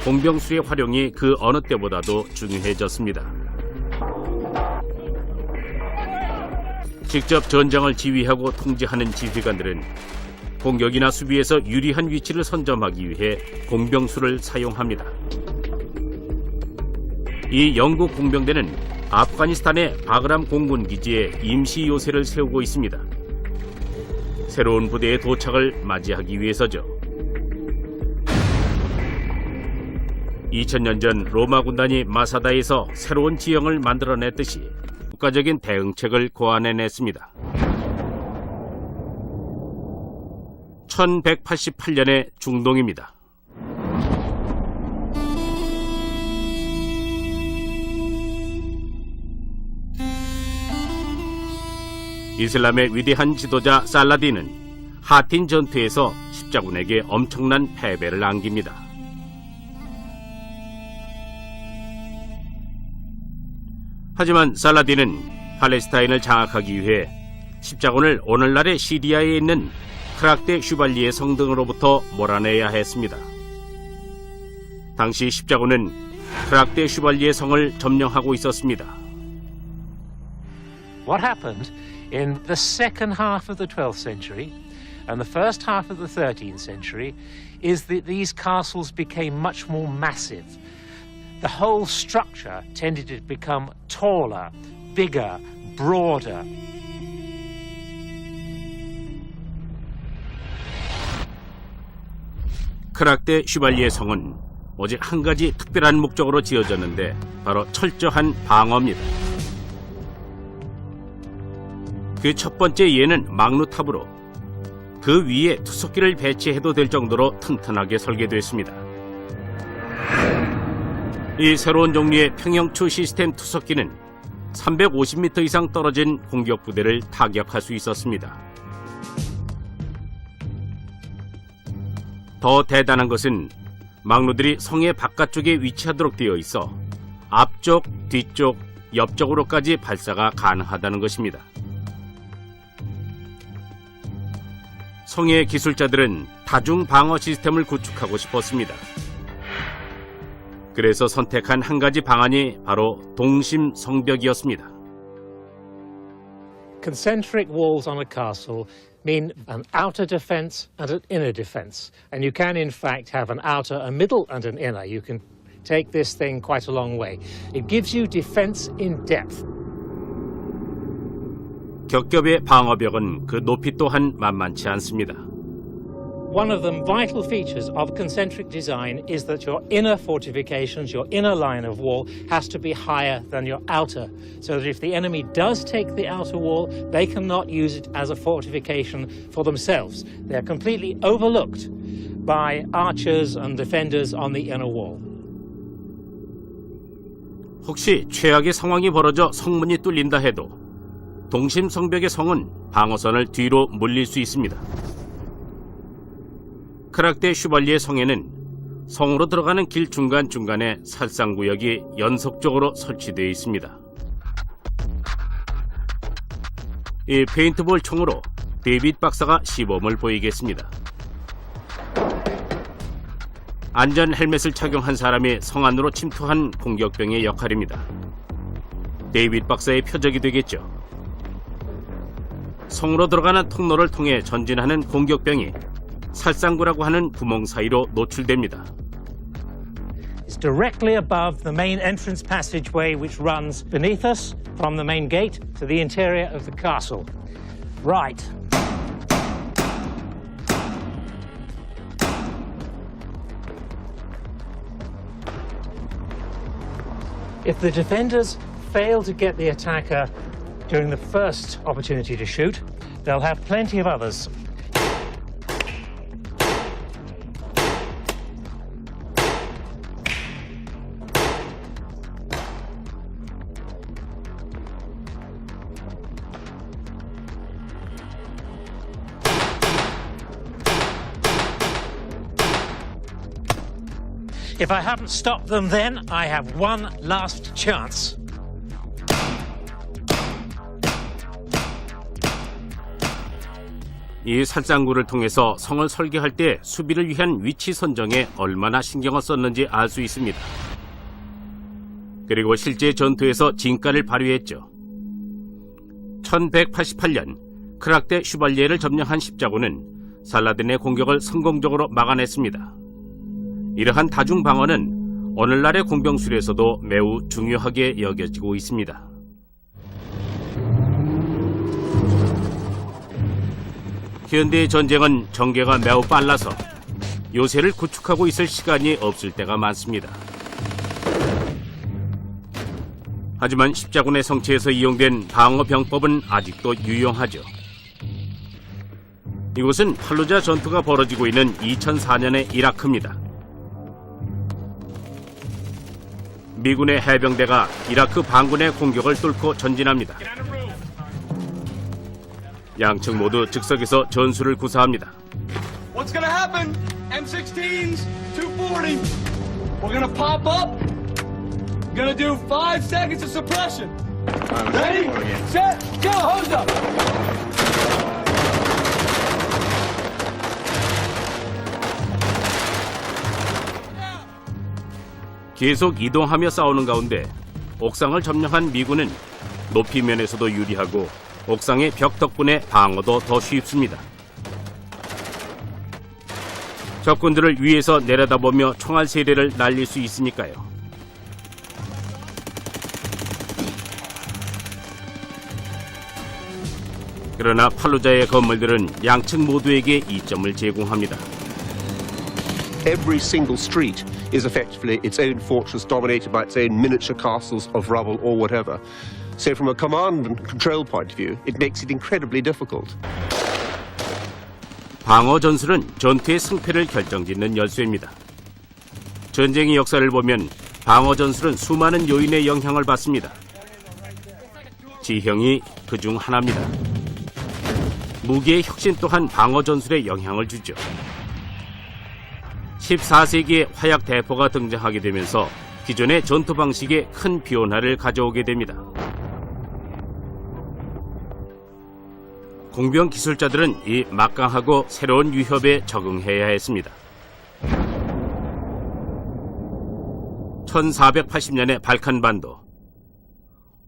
공병술의 활용이 그 어느 때보다도 중요해졌습니다. 직접 전장을 지휘하고 통제하는 지휘관들은 공격이나 수비에서 유리한 위치를 선점하기 위해 공병술을 사용합니다. 이 영국 공병대는 아프가니스탄의 바그람 공군기지에 임시 요새를 세우고 있습니다. 새로운 부대의 도착을 맞이하기 위해서죠. 2000년 전 로마 군단이 마사다에서 새로운 지형을 만들어냈듯이 국가적인 대응책을 고안해냈습니다. 1188년의 중동입니다. 이슬람의 위대한 지도자 살라딘은 하틴 전투에서 십자군에게 엄청난 패배를 안깁니다. 하지만 살라딘은 팔레스타인을 장악하기 위해 십자군을 오늘날의 시리아에 있는 크락데 슈발리의 성 등으로부터 몰아내야 했습니다. 당시 십자군은 크락데 슈발리의 성을 점령하고 있었습니다. What happened in the second half of the 12th century and the first half of the 13th century is that these castles became much more massive. The whole structure tended to become taller, bigger, broader. 크락데 슈발리의 성은 오직 한 가지 특별한 목적으로 지어졌는데 바로 철저한 방어입니다. 그 첫 번째 예는 막루탑으로 그 위에 투석기를 배치해도 될 정도로 튼튼하게 설계됐습니다. 이 새로운 종류의 평형추 시스템 투석기는 350m 이상 떨어진 공격 부대를 타격할 수 있었습니다. 더 대단한 것은 막루들이 성의 바깥쪽에 위치하도록 되어 있어 앞쪽, 뒤쪽, 옆쪽으로까지 발사가 가능하다는 것입니다. 성의 기술자들은 다중 방어 시스템을 구축하고 싶었습니다. 그래서 선택한 한 가지 방안이 바로 동심 성벽이었습니다. Concentric walls on a castle mean an outer defense and an inner defense. And you can, in fact, have an outer, a middle, and an inner. You can take this thing quite a long way. It gives you defense in depth. 겹겹의 방어벽은 그 높이 또한 만만치 않습니다. One of the vital features of concentric design is that your inner fortifications, your inner line of wall, has to be higher than your outer, so that if the enemy does take the outer wall, they cannot use it as a fortification for themselves. They are completely overlooked by archers and defenders on the inner wall. 혹시 최악의 상황이 벌어져 성문이 뚫린다 해도 동심 성벽의 성은 방어선을 뒤로 물릴 수 있습니다. 크락데 슈발리에 성에는 성으로 들어가는 길 중간중간에 살상구역이 연속적으로 설치되어 있습니다. 이 페인트볼 총으로 데이빗 박사가 시범을 보이겠습니다. 안전 헬멧을 착용한 사람이 성 안으로 침투한 공격병의 역할입니다. 데이빗 박사의 표적이 되겠죠. 성으로 들어가는 통로를 통해 전진하는 공격병이 살상구라고 하는 구멍 사이로 노출됩니다. It's directly above the main entrance passageway which runs beneath us from the main gate to the interior of the castle. Right. If the defenders fail to get the attacker during the first opportunity to shoot, they'll have plenty of others. If I haven't stopped them then, I have one last chance. 이 살상구를 통해서 성을 설계할 때 수비를 위한 위치 선정에 얼마나 신경을 썼는지 알 수 있습니다. 그리고 실제 전투에서 진가를 발휘했죠. 1188년 크락데 슈발리에를 점령한 십자군은 살라딘의 공격을 성공적으로 막아냈습니다. 이러한 다중 방어는 오늘날의 공병술에서도 매우 중요하게 여겨지고 있습니다. 현대의 전쟁은 전개가 매우 빨라서 요새를 구축하고 있을 시간이 없을 때가 많습니다. 하지만 십자군의 성체에서 이용된 방어 병법은 아직도 유용하죠. 이곳은 팔루자 전투가 벌어지고 있는 2004년의 이라크입니다. 미군의 해병대가 이라크 반군의 공격을 뚫고 전진합니다. 양측 모두 즉석에서 전술을 구사합니다. What's gonna happen? M16s, 240. We're gonna pop up. Gonna do 5 seconds of suppression. Ready, set, go, hose up. 계속 이동하며 싸우는 가운데 옥상을 점령한 미군은 높이 면에서도 유리하고 옥상의 벽 덕분에 방어도 더 쉽습니다. 적군들을 위에서 내려다보며 총알 세례를 날릴 수 있으니까요. 그러나 팔루자의 건물들은 양측 모두에게 이점을 제공합니다. Every single street is effectively its own fortress dominated by its own miniature castles of rubble or whatever. So from a command and control point of view, it makes it incredibly difficult. 방어 전술은 전투의 승패를 결정짓는 열쇠입니다. 전쟁의 역사를 보면 방어 전술은 수많은 요인의 영향을 받습니다. 지형이 그중 하나입니다. 무기의 혁신 또한 방어 전술에 영향을 주죠. 14세기에 화약 대포가 등장하게 되면서 기존의 전투 방식에 큰 변화를 가져오게 됩니다. 공병 기술자들은 이 막강하고 새로운 위협에 적응해야 했습니다. 1480년의 발칸반도,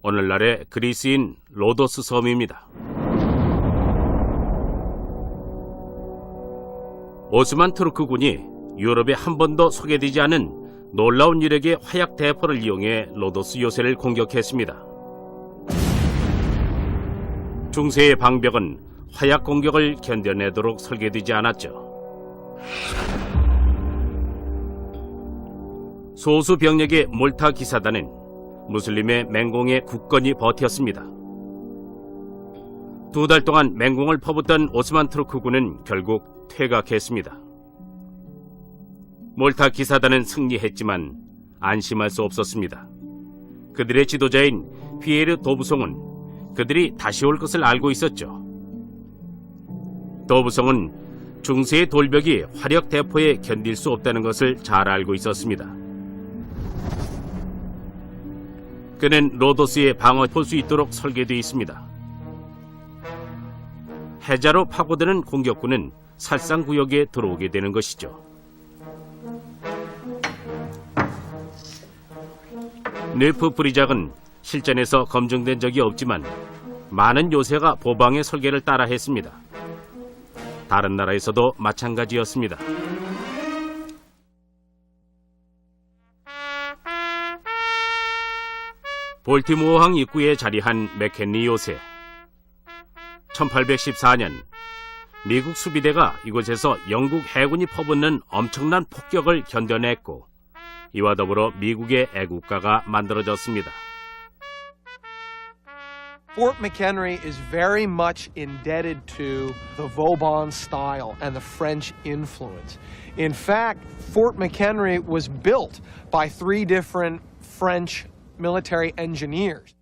오늘날의 그리스인 로도스 섬입니다. 오스만 투르크군이 유럽에 한 번도 소개되지 않은 놀라운 유력의 화약 대포를 이용해 로도스 요새를 공격했습니다. 중세의 방벽은 화약 공격을 견뎌내도록 설계되지 않았죠. 소수 병력의 몰타 기사단은 무슬림의 맹공에 굳건히 버텼습니다. 2달 동안 맹공을 퍼붓던 오스만 투르크군은 결국 퇴각했습니다. 몰타 기사단은 승리했지만 안심할 수 없었습니다. 그들의 지도자인 피에르 도브송은 그들이 다시 올 것을 알고 있었죠. 도브송은 중세의 돌벽이 화력 대포에 견딜 수 없다는 것을 잘 알고 있었습니다. 그는 로도스에 방어할 수 있도록 설계되어 있습니다. 해자로 파고드는 공격군은 살상구역에 들어오게 되는 것이죠. 네프 브리작은 실전에서 검증된 적이 없지만 많은 요새가 보방의 설계를 따라 했습니다. 다른 나라에서도 마찬가지였습니다. 볼티모어항 입구에 자리한 맥켄리 요새. 1814년 미국 수비대가 이곳에서 영국 해군이 퍼붓는 엄청난 폭격을 견뎌냈고 이와 더불어 미국의 애국가가 만들어졌습니다. Fort McHenry is very much indebted to the Vauban style and the French influence. In fact, Fort McHenry was built by 3 different French military engineers.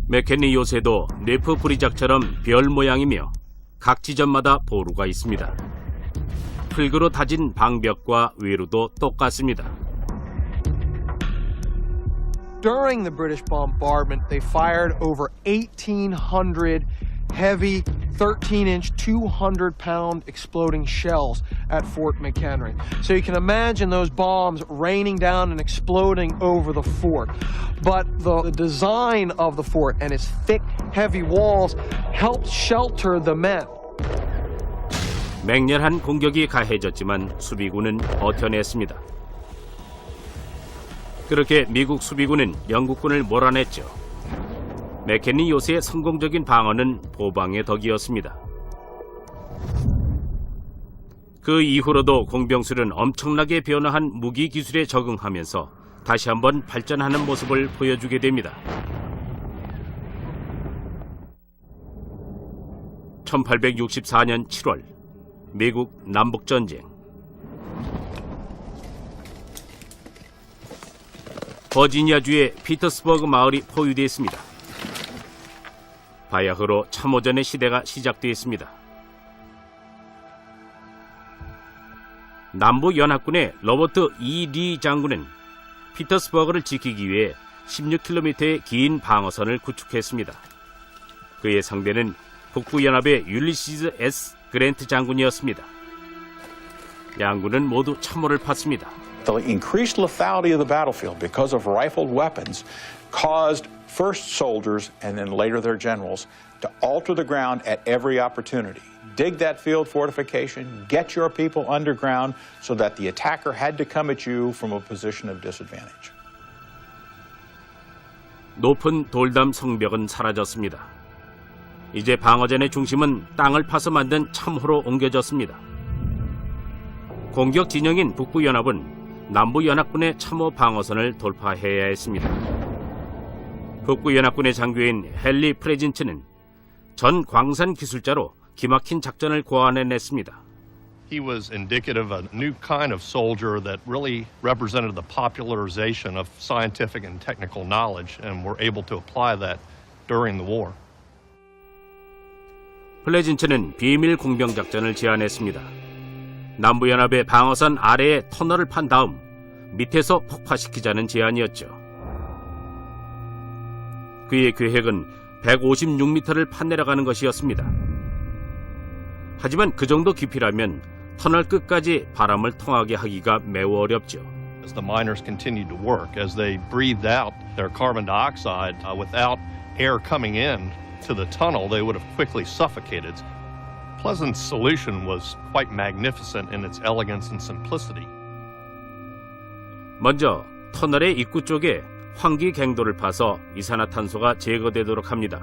맥켄리 요새도 네프 브리작처럼 별 모양이며 각 지점마다 보루가 있습니다. 흙으로 다진 방벽과 위로도 똑같습니다. During the British bombardment, they fired over 1,800 heavy 13-inch, 200-pound exploding shells at Fort McHenry. So you can imagine those bombs raining down and exploding over the fort. But the design of the fort and its thick, heavy walls helped shelter the men. 맹렬한 공격이 가해졌지만 수비군은 버텨냈습니다. 그렇게 미국 수비군은 영국군을 몰아냈죠. 맥켄리 요새의 성공적인 방어는 보방의 덕이었습니다. 그 이후로도 공병술은 엄청나게 변화한 무기 기술에 적응하면서 다시 한번 발전하는 모습을 보여주게 됩니다. 1864년 7월 미국 남북전쟁. 버지니아주의 피터스버그 마을이 포위되었습니다. 바야흐로 참호전의 시대가 시작되었습니다. 남부연합군의 로버트 E. 리 장군은 피터스버그를 지키기 위해 16km의 긴 방어선을 구축했습니다. 그의 상대는 북부연합의 율리시즈 S. 그랜트 장군이었습니다. 양군은 모두 참호를 팠습니다. The increased lethality of the battlefield because of rifled weapons caused first soldiers and then later their generals to alter the ground at every opportunity. Dig that field fortification, get your people underground so that the attacker had to come at you from a position of disadvantage. 높은 돌담 성벽은 사라졌습니다. 이제 방어전의 중심은 땅을 파서 만든 참호로 옮겨졌습니다. 공격 진영인 북부연합은 남부연합군의 참호 방어선을 돌파해야 했습니다. 북부연합군의 장교인 헨리 프레진츠는 전 광산 기술자로 기막힌 작전을 고안해냈습니다. He was indicative of a new kind of soldier that really represented the popularization of scientific and technical knowledge, and were able to apply that during the war. 플레진츠는 비밀 공병 작전을 제안했습니다. 남부연합의 방어선 아래에 터널을 판 다음 밑에서 폭파시키자는 제안이었죠. 그의 계획은 156m를 파내려가는 것이었습니다. 하지만 그 정도 깊이라면 터널 끝까지 바람을 통하게 하기가 매우 어렵죠. As the miners continued to work, as they breathed out their carbon dioxide without air coming in to the tunnel, they would have quickly suffocated. Pleasant's solution was quite magnificent in its elegance and simplicity. 먼저 터널의 입구 쪽에 환기 갱도를 파서 이산화탄소가 제거되도록 합니다.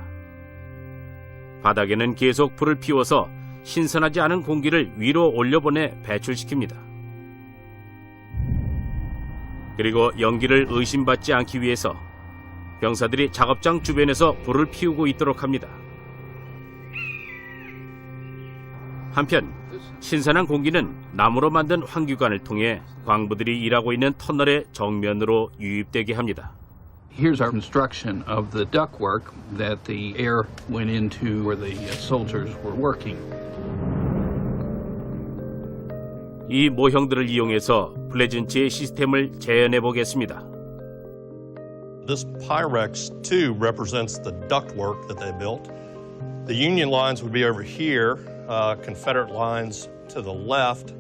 바닥에는 계속 불을 피워서 신선하지 않은 공기를 위로 올려보내 배출시킵니다. 그리고 연기를 의심받지 않기 위해서 병사들이 작업장 주변에서 불을 피우고 있도록 합니다. 한편 신선한 공기는 나무로 만든 환기관을 통해 광부들이 일하고 있는 터널의 정면으로 유입되게 합니다. Here's our construction of the ductwork that the air went into where the soldiers were working. 이 모형들을 이용해서 플레전츠의 시스템을 재현해 보겠습니다. This Pyrex 2 represents the ductwork that they built. The Union lines would be over here, Confederate lines to the left,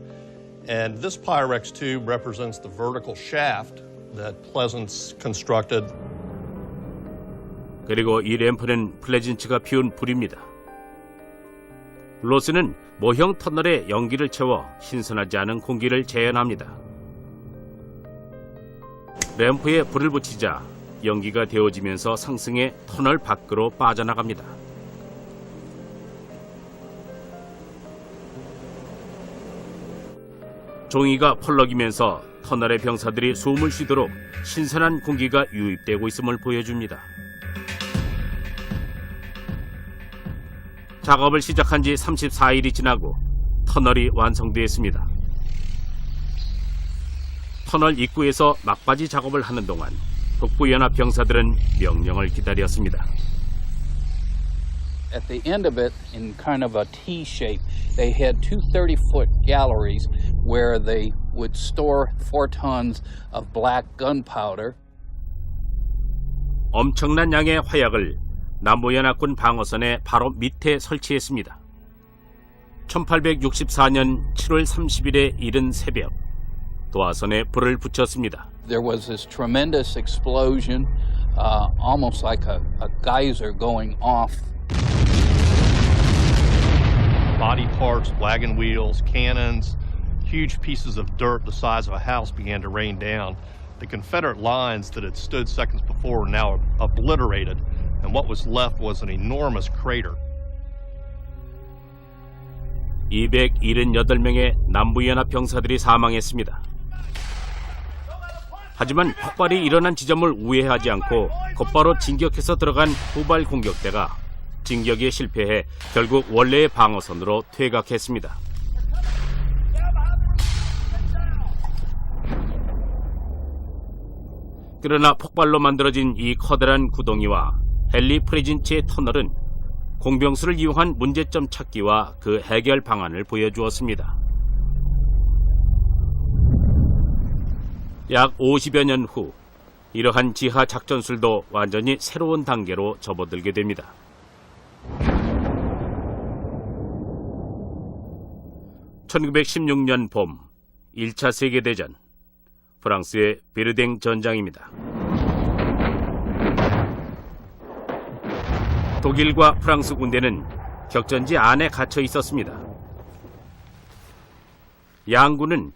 and this Pyrex 2 represents the vertical shaft that Pleasant's constructed. 그리고 이 램프는 플레전츠가 피운 불입니다. 로스는 모형 터널에 연기를 채워 신선하지 않은 공기를 재현합니다. 램프에 불을 붙이자 연기가 데워지면서 상승해 터널 밖으로 빠져나갑니다. 종이가 펄럭이면서 터널의 병사들이 숨을 쉬도록 신선한 공기가 유입되고 있음을 보여줍니다. 작업을 시작한 지 34일이 지나고 터널이 완성되었습니다. 터널 입구에서 막바지 작업을 하는 동안 북부연합 병사들은 명령을 기다렸습니다. At the end of it, in kind of a T shape, they had two 30-foot galleries where they would store 4 tons of black gunpowder. 엄청난 양의 화약을 남부연합군 방어선의 바로 밑에 설치했습니다. 1864년 7월 30일에 이른 새벽, 도화선에 불을 붙였습니다. There was this tremendous explosion, almost like a geyser going off. Body parts, wagon wheels, cannons, huge pieces of dirt the size of a house began to rain down. The Confederate lines that had stood seconds before were now obliterated, and what was left was an enormous crater. 278명의 남부연합 병사들이 사망했습니다. 하지만 폭발이 일어난 지점을 우회하지 않고 곧바로 진격해서 들어간 후발 공격대가 진격에 실패해 결국 원래의 방어선으로 퇴각했습니다. 그러나 폭발로 만들어진 이 커다란 구덩이와 헨리 프레진츠의 터널은 공병수를 이용한 문제점 찾기와 그 해결 방안을 보여주었습니다. 약 50여 년 후 이러한 지하 작전술도 완전히 새로운 단계로 접어들게 됩니다. (1916년) 봄 1차 세계대전, 프랑스의 베르댕 전장입니다. 독일과 프랑스 군대는 격전지 안에 갇혀 있었습니다. 양군은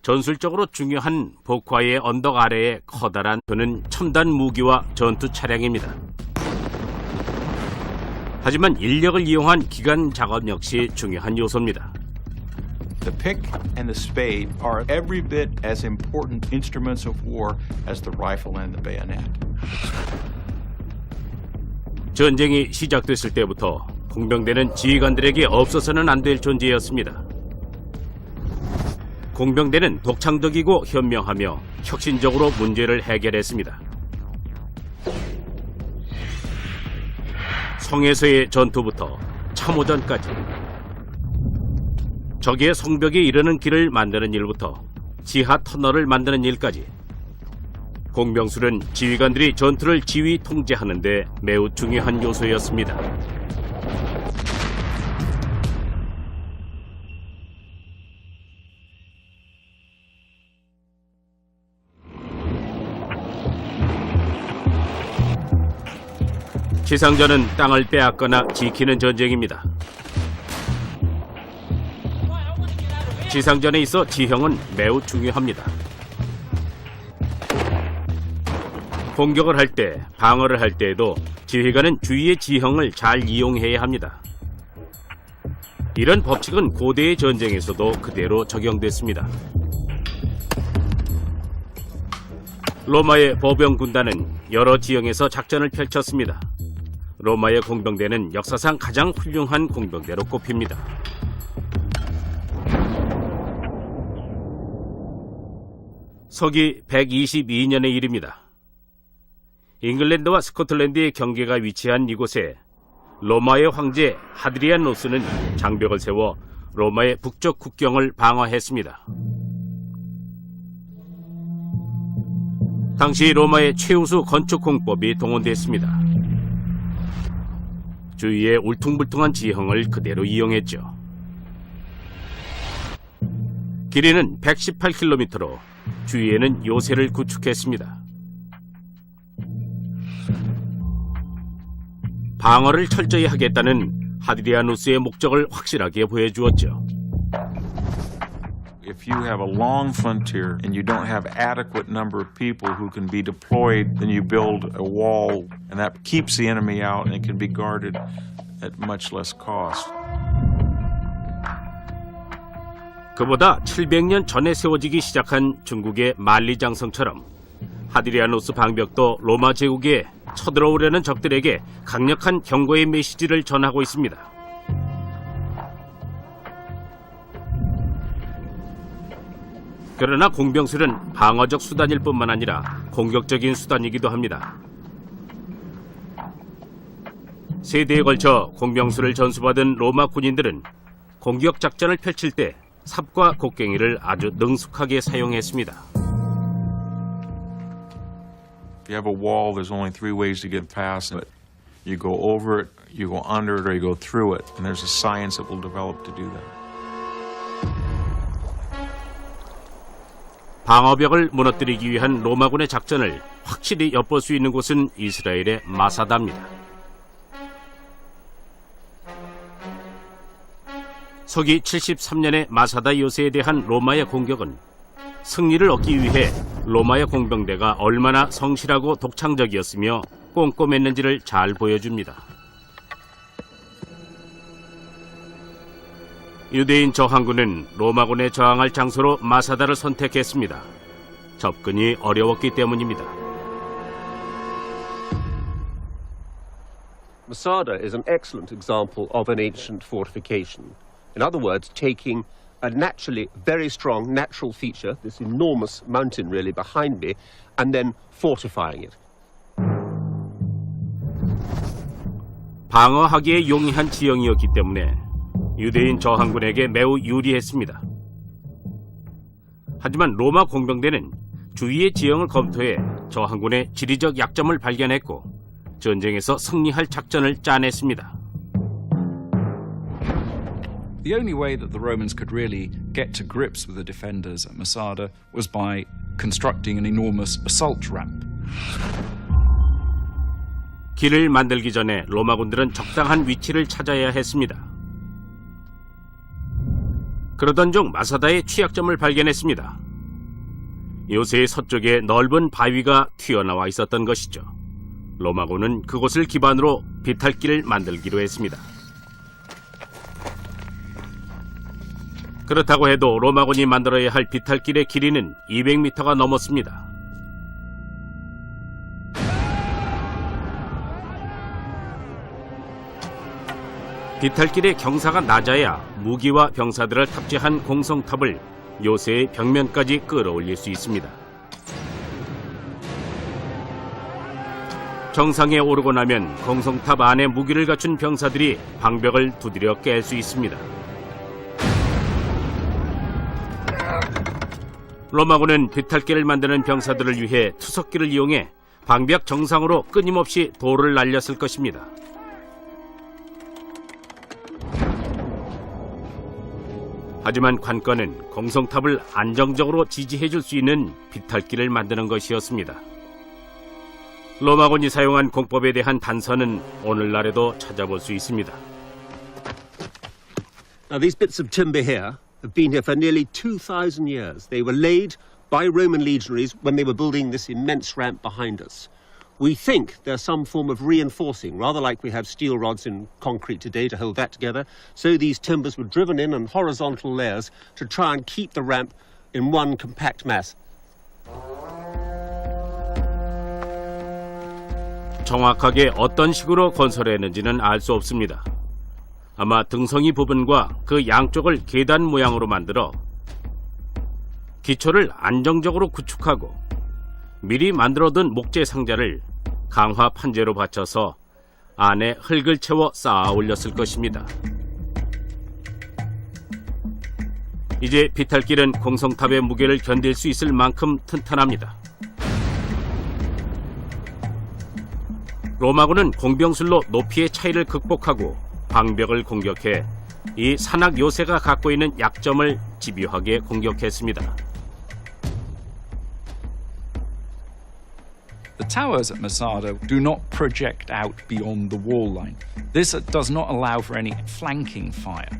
전술적으로 중요한 복화의 언덕 아래에 커다란 그는 첨단 무기와 전투 차량입니다. 하지만 인력을 이용한 기관 작업 역시 중요한 요소입니다. The pick and the spade are every bit as important instruments of war as the rifle and the bayonet. 전쟁이 시작됐을 때부터 공병대는 지휘관들에게 없어서는 안 될 존재였습니다. 공병대는 독창적이고 현명하며 혁신적으로 문제를 해결했습니다. 성에서의 전투부터 참호전까지, 적의 성벽에 이르는 길을 만드는 일부터 지하 터널을 만드는 일까지, 공병술은 지휘관들이 전투를 지휘 통제하는 데 매우 중요한 요소였습니다. 지상전은 땅을 빼앗거나 지키는 전쟁입니다. 지상전에 있어 지형은 매우 중요합니다. 공격을 할 때, 방어를 할 때에도 지휘관은 주위의 지형을 잘 이용해야 합니다. 이런 법칙은 고대의 전쟁에서도 그대로 적용됐습니다. 로마의 보병 군단은 여러 지형에서 작전을 펼쳤습니다. 로마의 공병대는 역사상 가장 훌륭한 공병대로 꼽힙니다. 서기 122년의 일입니다. 잉글랜드와 스코틀랜드의 경계가 위치한 이곳에 로마의 황제 하드리아노스는 장벽을 세워 로마의 북쪽 국경을 방어했습니다. 당시 로마의 최우수 건축 공법이 동원됐습니다. 주위의 울퉁불퉁한 지형을 그대로 이용했죠. 길이는 118km로 주위에는 요새를 구축했습니다. 방어를 철저히 하겠다는 하드리아누스의 목적을 확실하게 보여주었죠. If you have a long frontier and you don't have adequate number of people who can be deployed, then you build a wall, and that keeps the enemy out and it can be guarded at much less cost. 그보다 700년 전에 세워지기 시작한 중국의 만리장성처럼 하드리아누스 방벽도 로마 제국에 쳐들어오려는 적들에게 강력한 경고의 메시지를 전하고 있습니다. 그러나 공병술은 방어적 수단일 뿐만 아니라 공격적인 수단이기도 합니다. 세대에 걸쳐 공병술을 전수받은 로마 군인들은 공격 작전을 펼칠 때 삽과 곡괭이를 아주 능숙하게 사용했습니다. If you have a wall, there's only 3 ways to get past it. You go over it, you go under it, or you go through it. And there's a science that will develop to do that. 방어벽을 무너뜨리기 위한 로마군의 작전을 확실히 엿볼 수 있는 곳은 이스라엘의 마사다입니다. 서기 73년의 마사다 요새에 대한 로마의 공격은 승리를 얻기 위해 로마의 공병대가 얼마나 성실하고 독창적이었으며 꼼꼼했는지를 잘 보여줍니다. 유대인 저항군은 로마군에 저항할 장소로 마사다를 선택했습니다. 접근이 어려웠기 때문입니다. Masada is an excellent example of an ancient fortification. In other words, taking a naturally very strong natural feature, this enormous mountain really behind me, and then fortifying it. 방어하기에 용이한 지형이었기 때문에 유대인 저항군에게 매우 유리했습니다. 하지만 로마 공병대는 주위의 지형을 검토해 저항군의 지리적 약점을 발견했고 전쟁에서 승리할 작전을 짜냈습니다. The only way that the Romans could really get to grips with the defenders at Masada was by constructing an enormous assault ramp. 길을 만들기 전에 로마군들은 적당한 위치를 찾아야 했습니다. 그러던 중 마사다의 취약점을 발견했습니다. 요새의 서쪽에 넓은 바위가 튀어나와 있었던 것이죠. 로마군은 그곳을 기반으로 비탈길을 만들기로 했습니다. 그렇다고 해도 로마군이 만들어야 할 비탈길의 길이는 200m가 넘었습니다. 비탈길의 경사가 낮아야 무기와 병사들을 탑재한 공성탑을 요새의 벽면까지 끌어올릴 수 있습니다. 정상에 오르고 나면 공성탑 안에 무기를 갖춘 병사들이 방벽을 두드려 깰 수 있습니다. 로마군은 비탈길을 만드는 병사들을 위해 투석기를 이용해 방벽 정상으로 끊임없이 돌을 날렸을 것입니다. 하지만 관건은 공성탑을 안정적으로 지지해줄 수 있는 비탈길을 만드는 것이었습니다. 로마군이 사용한 공법에 대한 단서는 오늘날에도 찾아볼 수 있습니다. Now these bits of timber here have been here for nearly 2,000 years. They were laid by Roman legionaries when they were building this immense ramp behind us. We think there's some form of reinforcing, rather like we have steel rods in concrete today to hold that together. So these timbers were driven in horizontal layers to try and keep the ramp in one compact mass. 정확하게 어떤 식으로 건설했는지는 알 수 없습니다. 아마 등성이 부분과 그 양쪽을 계단 모양으로 만들어 기초를 안정적으로 구축하고 미리 만들어둔 목재 상자를 강화 판재로 받쳐서 안에 흙을 채워 쌓아 올렸을 것입니다. 이제 비탈길은 공성탑의 무게를 견딜 수 있을 만큼 튼튼합니다. 로마군은 공병술로 높이의 차이를 극복하고 방벽을 공격해 이 산악 요새가 갖고 있는 약점을 집요하게 공격했습니다. The towers at Masada do not project out beyond the wall line. This does not allow for any flanking fire.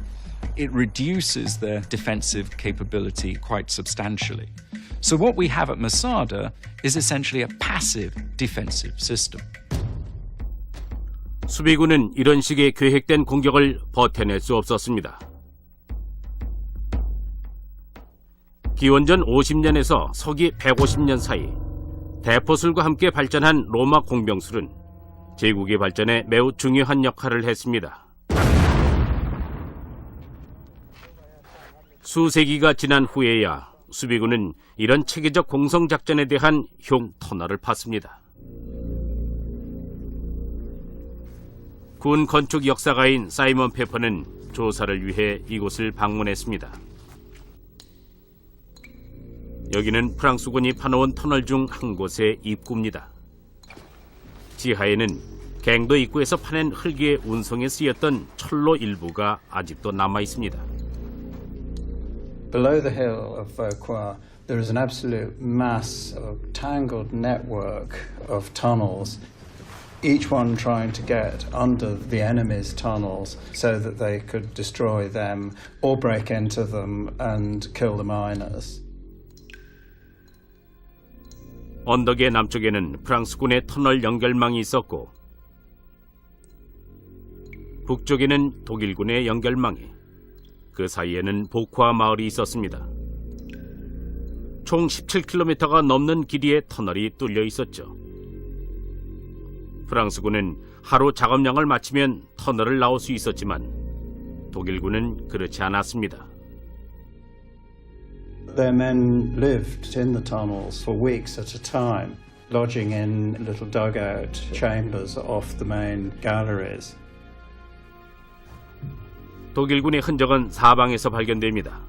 It reduces their defensive capability quite substantially. So what we have at Masada is essentially a passive defensive system. 수비군은 이런 식의 계획된 공격을 버텨낼 수 없었습니다. 기원전 50년에서 서기 150년 사이 대포술과 함께 발전한 로마 공병술은 제국의 발전에 매우 중요한 역할을 했습니다. 수세기가 지난 후에야 수비군은 이런 체계적 공성작전에 대한 흉 터널을 팠습니다. 군 건축 역사가인 사이먼 페퍼는 조사를 위해 이곳을 방문했습니다. 여기는 프랑스군이 파놓은 터널 중 한 곳의 입구입니다. 지하에는 갱도 입구에서 파낸 흙의 운송에 쓰였던 철로 일부가 아직도 남아 있습니다. Below the hill of Vauquois, there is an absolute mass of tangled network of tunnels, each one trying to get under the enemy's tunnels so that they could destroy them or break into them and kill the miners. 언덕의 남쪽에는 프랑스군의 터널 연결망이 있었고 북쪽에는 독일군의 연결망이, 그 사이에는 보쿠아 마을이 있었습니다. 총 17km가 넘는 길이의 터널이 뚫려 있었죠. 프랑스군은 하루 작업량을 마치면 터널을 나올 수 있었지만 독일군은 그렇지 않았습니다. Their men lived in the tunnels for weeks at a time, lodging in little dugout chambers off the main galleries. 독일군의 흔적은 사방에서 발견됩니다.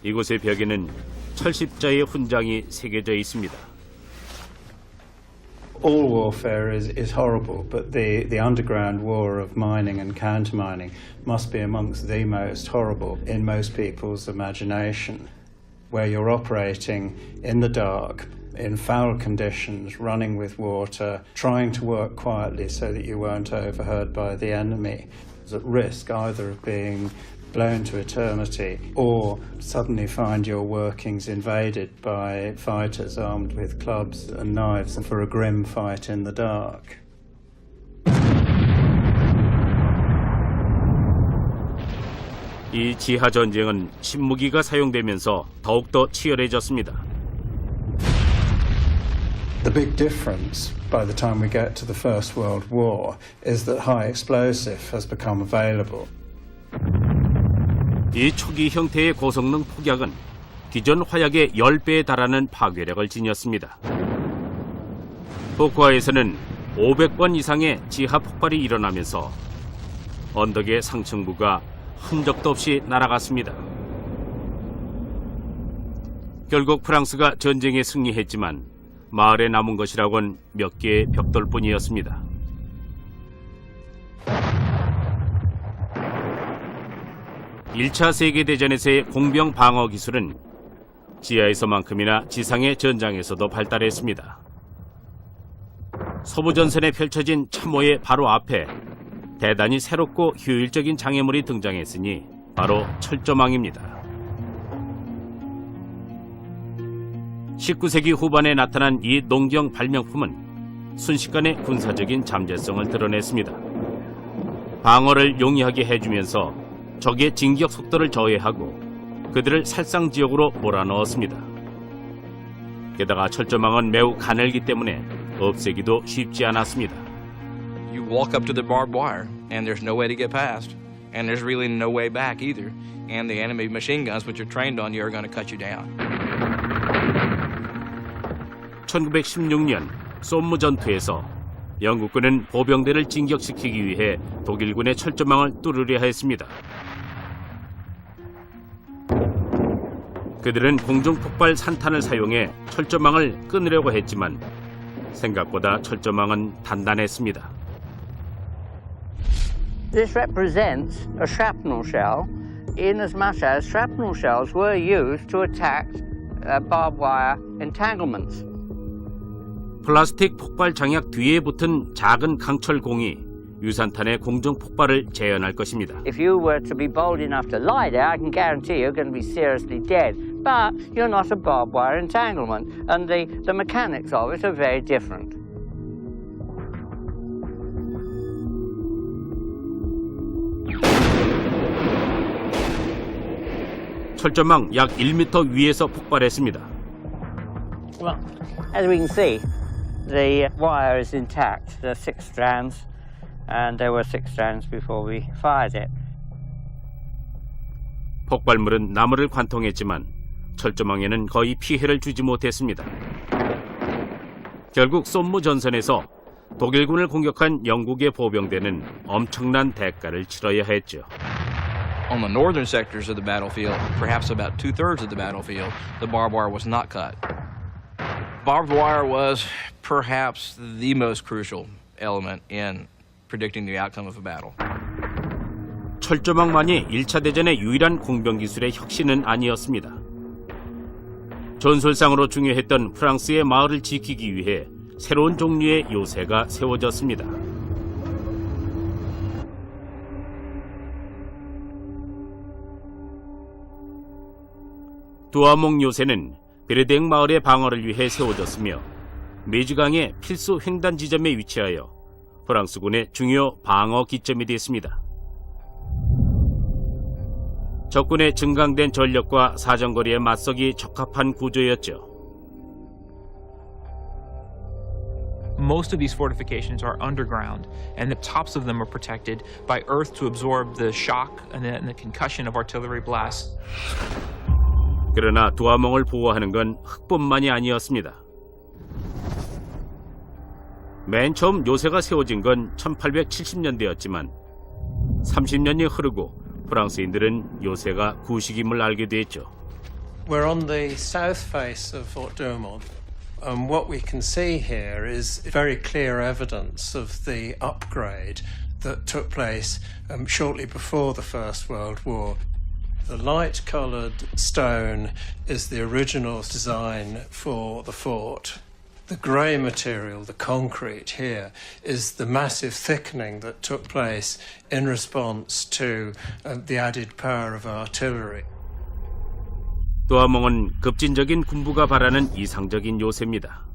이곳의 벽에는 철십자의 훈장이 새겨져 있습니다. All warfare is horrible, but the underground war of mining and countermining must be amongst the most horrible in most people's imagination, where you're operating in the dark, in foul conditions, running with water, trying to work quietly so that you weren't overheard by the enemy, at risk either of being blown to eternity or suddenly find your workings invaded by fighters armed with clubs and knives for a grim fight in the dark. 이 지하 전쟁은 신무기가 사용되면서 더욱더 치열해졌습니다. The big difference by the time we get to the First World War is that high explosive has become available. 이 초기 형태의 고성능 폭약은 기존 화약의 10배에 달하는 파괴력을 지녔습니다. 보쿠아에서는 500번 이상의 지하 폭발이 일어나면서 언덕의 상층부가 흔적도 없이 날아갔습니다. 결국 프랑스가 전쟁에 승리했지만 마을에 남은 것이라곤 몇 개의 벽돌뿐이었습니다. (1차) 세계대전에서의 공병 방어 기술은 지하에서만큼이나 지상의 전장에서도 발달했습니다. 서부전선에 펼쳐진 참호의 바로 앞에 대단히 새롭고 효율적인 장애물이 등장했으니 바로 철조망입니다. 19세기 후반에 나타난 이 농경 발명품은 순식간에 군사적인 잠재성을 드러냈습니다. 방어를 용이하게 해주면서 적의 진격 속도를 저해하고 그들을 살상지역으로 몰아넣었습니다. 게다가 철조망은 매우 가늘기 때문에 없애기도 쉽지 않았습니다. You walk up to the barbed wire, and there's no way to get past, and there's really no way back either. And the enemy machine guns, which are trained on you, are going to cut you down. 1916년 솜무 전투에서 영국군은 보병대를 진격시키기 위해 독일군의 철조망을 뚫으려 했습니다. 그들은 공중폭발 산탄을 사용해 철조망을 끊으려고 했지만 생각보다 철조망은 단단했습니다. This represents a shrapnel shell, in as much as shrapnel shells were used to attack barbed wire entanglements. 플라스틱 폭발 장약 뒤에 붙은 작은 강철공이 유산탄의 공중 폭발을 재현할 것입니다. If you were to be bold enough to lie there, I can guarantee you're going to be seriously dead. But you're not a barbed wire entanglement, and the mechanics of it are very different. 철조망 약 1m 위에서 폭발했습니다. Well, as we can see, the wire is intact. There are 6 strands, and there were 6 strands before we fired it. 폭발물은 나무를 관통했지만 철조망에는 거의 피해를 주지 못했습니다. 결국 솜무 전선에서 독일군을 공격한 영국의 보병대는 엄청난 대가를 치러야 했죠. On the northern sectors of the battlefield, perhaps about 2/3 of the battlefield, the barbed wire was not cut. Barbed wire was perhaps the most crucial element in predicting the outcome of a battle. 철조망만이 1차 대전의 유일한 공병 기술의 혁신은 아니었습니다. 전술상으로 중요했던 프랑스의 마을을 지키기 위해 새로운 종류의 요새가 세워졌습니다. 두아몽 요새는 베르댕 마을의 방어를 위해 세워졌으며 메지강의 필수 횡단 지점에 위치하여 프랑스군의 중요 방어 기점이 됐습니다. 적군의 증강된 전력과 사정거리에 맞서기 적합한 구조였죠. Most of these fortifications are underground, and the tops of them are protected by earth to absorb the shock and the concussion of artillery blasts. 그러나 두아몽을 보호하는 건 흙뿐만이 아니었습니다. 맨 처음 요새가 세워진 건 1870년대였지만 30년이 흐르고 프랑스인들은 요새가 구식임을 알게 됐죠. We're on the south face of Fort Douaumont. What we can see here is very clear evidence of the upgrade that took place shortly before the First World War. The light-coloured stone is the original design for the fort. The grey material, the concrete here, is the massive thickening that took place in response to the added power of artillery. 두아몽은 급진적인 군부가 바라는 이상적인 요새입니다.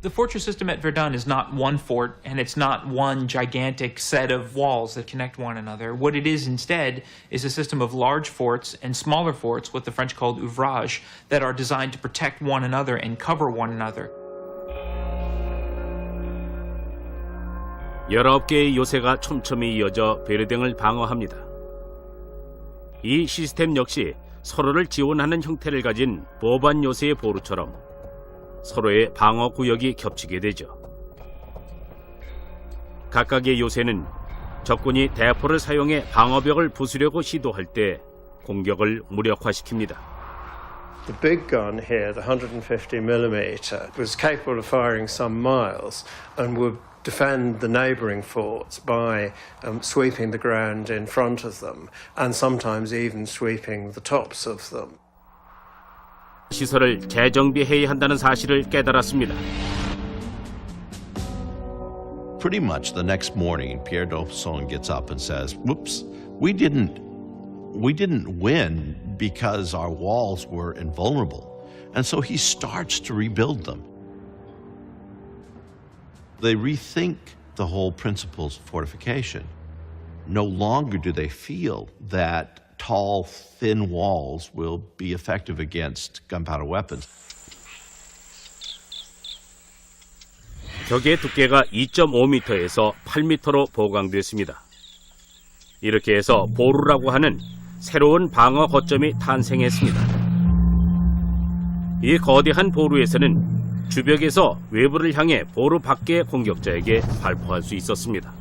The fortress system at Verdun is not one fort, and it's not one gigantic set of walls that connect one another. What it is instead is a system of large forts and smaller forts, what the French called ouvrages, that are designed to protect one another and cover one another. 19개의 요새가 촘촘히 이어져 베르댕을 방어합니다. 이 시스템 역시 서로를 지원하는 형태를 가진 보반 요새의 보루처럼 서로의 방어 구역이 겹치게 되죠. 각각의 요새는 적군이 대포를 사용해 방어벽을 부수려고 시도할 때 공격을 무력화시킵니다. The big gun here, the 150mm, was capable of firing some miles and would defend the neighbouring forts by sweeping the ground in front of them and sometimes even sweeping the tops of them. 시설을 재정비해야 한다는 사실을 깨달았습니다. Pretty much the next morning, Pierre d'Ausson gets up and says, whoops, We didn't win because our walls were invulnerable. And so he starts to rebuild them. They rethink the whole principles of fortification. No longer do they feel that tall, thin walls will be effective against gunpowder weapons. 벽의 두께가 2.5m에서 8m로 보강됐습니다. 이렇게 해서 보루라고 하는 새로운 방어 거점이 탄생했습니다. 이 거대한 보루에서는 주벽에서 외부를 향해 보루 밖의 공격자에게 발포할 수 있었습니다.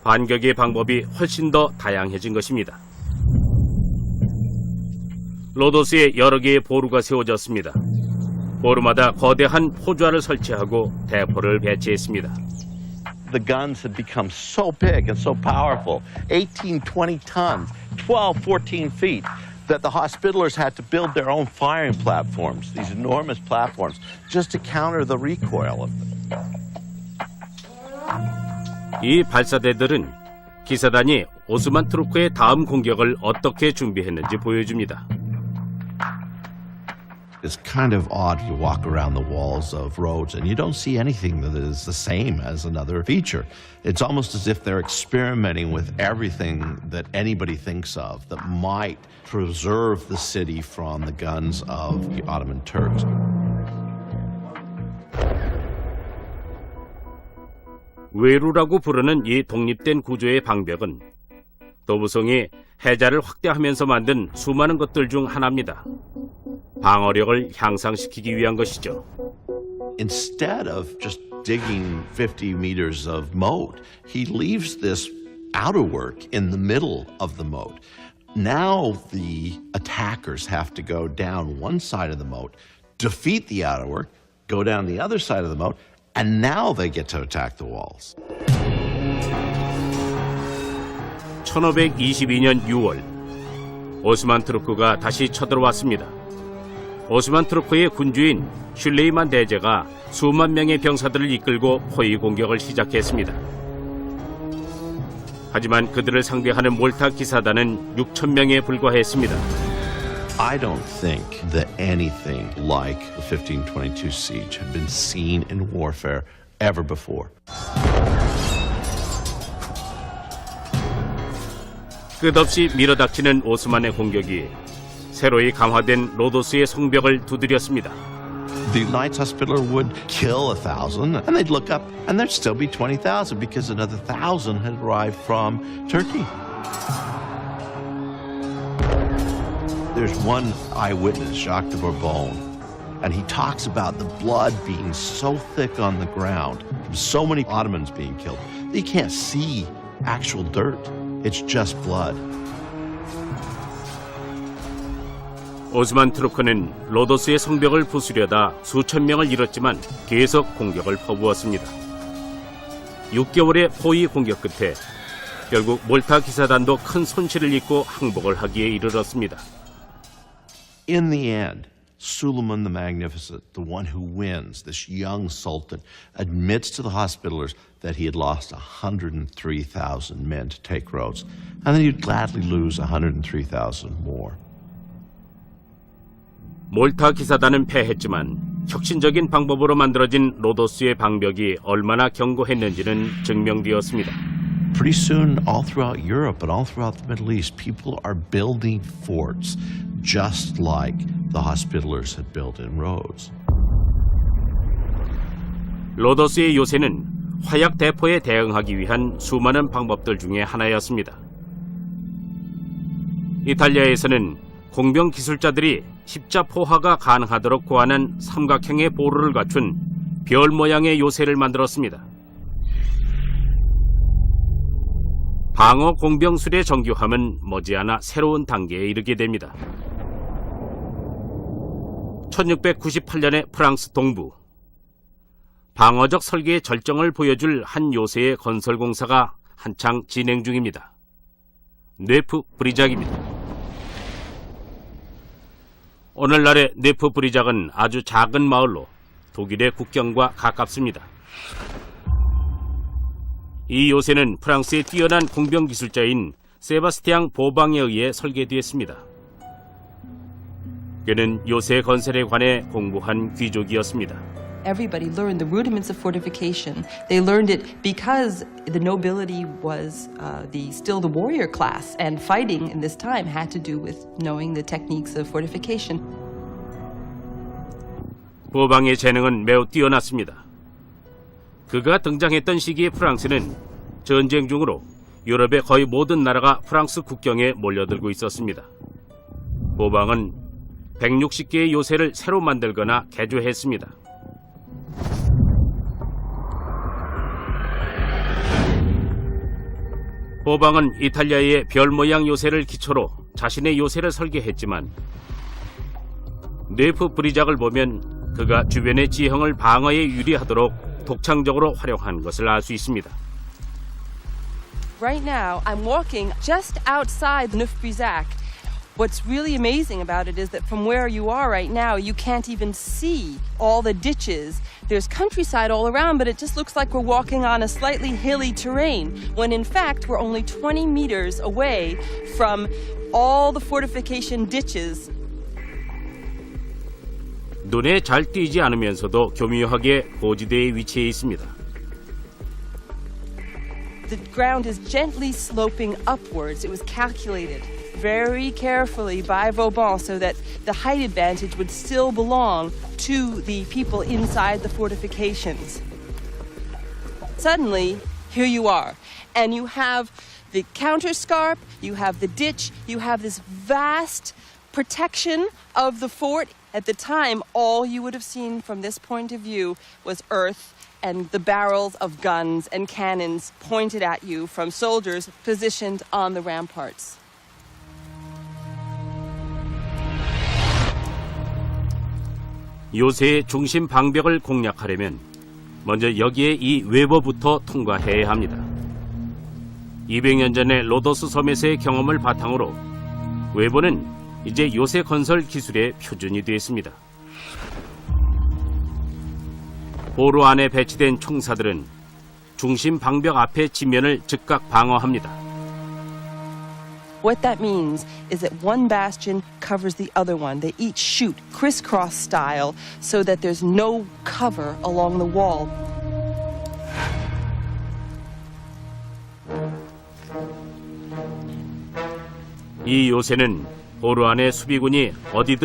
반격의 방법이 훨씬 더 다양해진 것입니다. 로도스에 여러 개의 보루가 세워졌습니다. 보루마다 거대한 포좌를 설치하고 대포를 배치했습니다. The guns had become so big and so powerful, 18, 20 tons, 12, 14 feet, that the Hospitallers had to build their own firing platforms, these enormous platforms, just to counter the recoil of them. 이 발사대들은 기사단이 오스만 트루크의 다음 공격을 어떻게 준비했는지 보여줍니다. It's kind of odd to walk around the walls of Rhodes and you don't see anything that is the same as another feature. It's almost as if they're experimenting with everything that anybody thinks of that might preserve the city from the guns of the Ottoman Turks. 외루라고 부르는 이 독립된 구조의 방벽은 도부성이 해자를 확대하면서 만든 수많은 것들 중 하나입니다. 방어력을 향상시키기 위한 것이죠. Instead of just digging 50 meters of moat, he leaves this outerwork in the middle of the moat. Now the attackers have to go down one side of the moat, defeat the outerwork, go down the other side of the moat, and now they get to attack the walls. 1522년 6월, 오스만 투르크가 다시 쳐들어왔습니다. 오스만 투르크의 군주인 슐레이만 대제가 수만 명의 병사들을 이끌고 포위 공격을 시작했습니다. 하지만 그들을 상대하는 몰타 기사단은 6,000명에 불과했습니다. I don't think that anything like the 1522 siege had been seen in warfare ever before. 끝없이 밀어닥치는 오스만의 공격이 새로이 강화된 로도스의 성벽을 두드렸습니다. The Knights Hospitaller would kill 1,000 and they'd look up and there'd still be 20,000 because another 1,000 had arrived from Turkey. There's one eyewitness, Jacques de Bourbon, and he talks about the blood being so thick on the ground, so many Ottomans being killed, that you can't see actual dirt. It's just blood. 오스만 투르크는 로도스의 성벽을 부수려다 수천 명을 잃었지만 계속 공격을 퍼부었습니다. 6개월의 포위 공격 끝에 결국 몰타 기사단도 큰 손실을 입고 항복을 하기에 이르렀습니다. In the end, Suleiman the Magnificent, the one who wins, this young sultan, admits to the Hospitallers that he had lost 103,000 men to take Rhodes, and that he'd gladly lose 103,000 more. 몰타 기사단은 패했지만 혁신적인 방법으로 만들어진 로도스의 방벽이 얼마나 견고했는지는 증명되었습니다. Pretty soon, all throughout Europe and all throughout the Middle East, people are building forts just like the Hospitallers had built in Rhodes. 로도스의 요새는 화약 대포에 대응하기 위한 수많은 방법들 중에 하나였습니다. 이탈리아에서는 공병 기술자들이 십자포화가 가능하도록 고안한 삼각형의 보루를 갖춘 별 모양의 요새를 만들었습니다. 방어 공병술의 정교함은 머지않아 새로운 단계에 이르게 됩니다. 1698년의 프랑스 동부, 방어적 설계의 절정을 보여줄 한 요새의 건설 공사가 한창 진행 중입니다. 네프 브리작입니다. 오늘날의 네프 브리작은 아주 작은 마을로 독일의 국경과 가깝습니다. 이 요새는 프랑스의 뛰어난 공병 기술자인 세바스티앙 보방에 의해 설계되었습니다. 그는 요새 건설에 관해 공부한 귀족이었습니다. Everybody learned the rudiments of fortification. They learned it because the nobility was still the warrior class, and fighting in this time had to do with knowing the techniques of fortification. 보방의 재능은 매우 뛰어났습니다. 그가 등장했던 시기의 프랑스는 전쟁 중으로 유럽의 거의 모든 나라가 프랑스 국경에 몰려들고 있었습니다. 보방은 160개의 요새를 새로 만들거나 개조했습니다. 보방은 이탈리아의 별 모양 요새를 기초로 자신의 요새를 설계했지만 네프 브리작을 보면 그가 주변의 지형을 방어에 유리하도록 독창적으로 활용한 것을 알 수 있습니다. Right now, I'm walking just outside Neuf-Brisach. What's really amazing about it is that from where you are right now, you can't even see all the ditches. There's countryside all around, but it just looks like we're walking on a slightly hilly terrain, when in fact we're only 20 meters away from all the fortification ditches. 눈에 잘 띄지 않으면서도 교묘하게 고지대에 위치해 있습니다. The ground is gently sloping upwards. It was calculated very carefully by Vauban so that the height advantage would still belong to the people inside the fortifications. Suddenly, here you are, and you have the counterscarp, you have the ditch, you have this vast protection of the fort. At the time, all you would have seen from this point of view was earth and the barrels of guns and cannons pointed at you from soldiers positioned on the ramparts. 요새의 중심 방벽을 공략하려면 먼저 여기에 이 웨버부터 통과해야 합니다. 200년 전의 로도스 섬에서의 경험을 바탕으로 웨버는 이제 요새 건설 기술의 표준이 되었습니다. 보루 안에 배치된 총사들은 중심 방벽 앞의 지면을 즉각 방어합니다. What that means is that one bastion covers the other one. They each shoot crisscross style so that there's no cover along the wall. 이 요새는 보루 안의 수비군이 어디든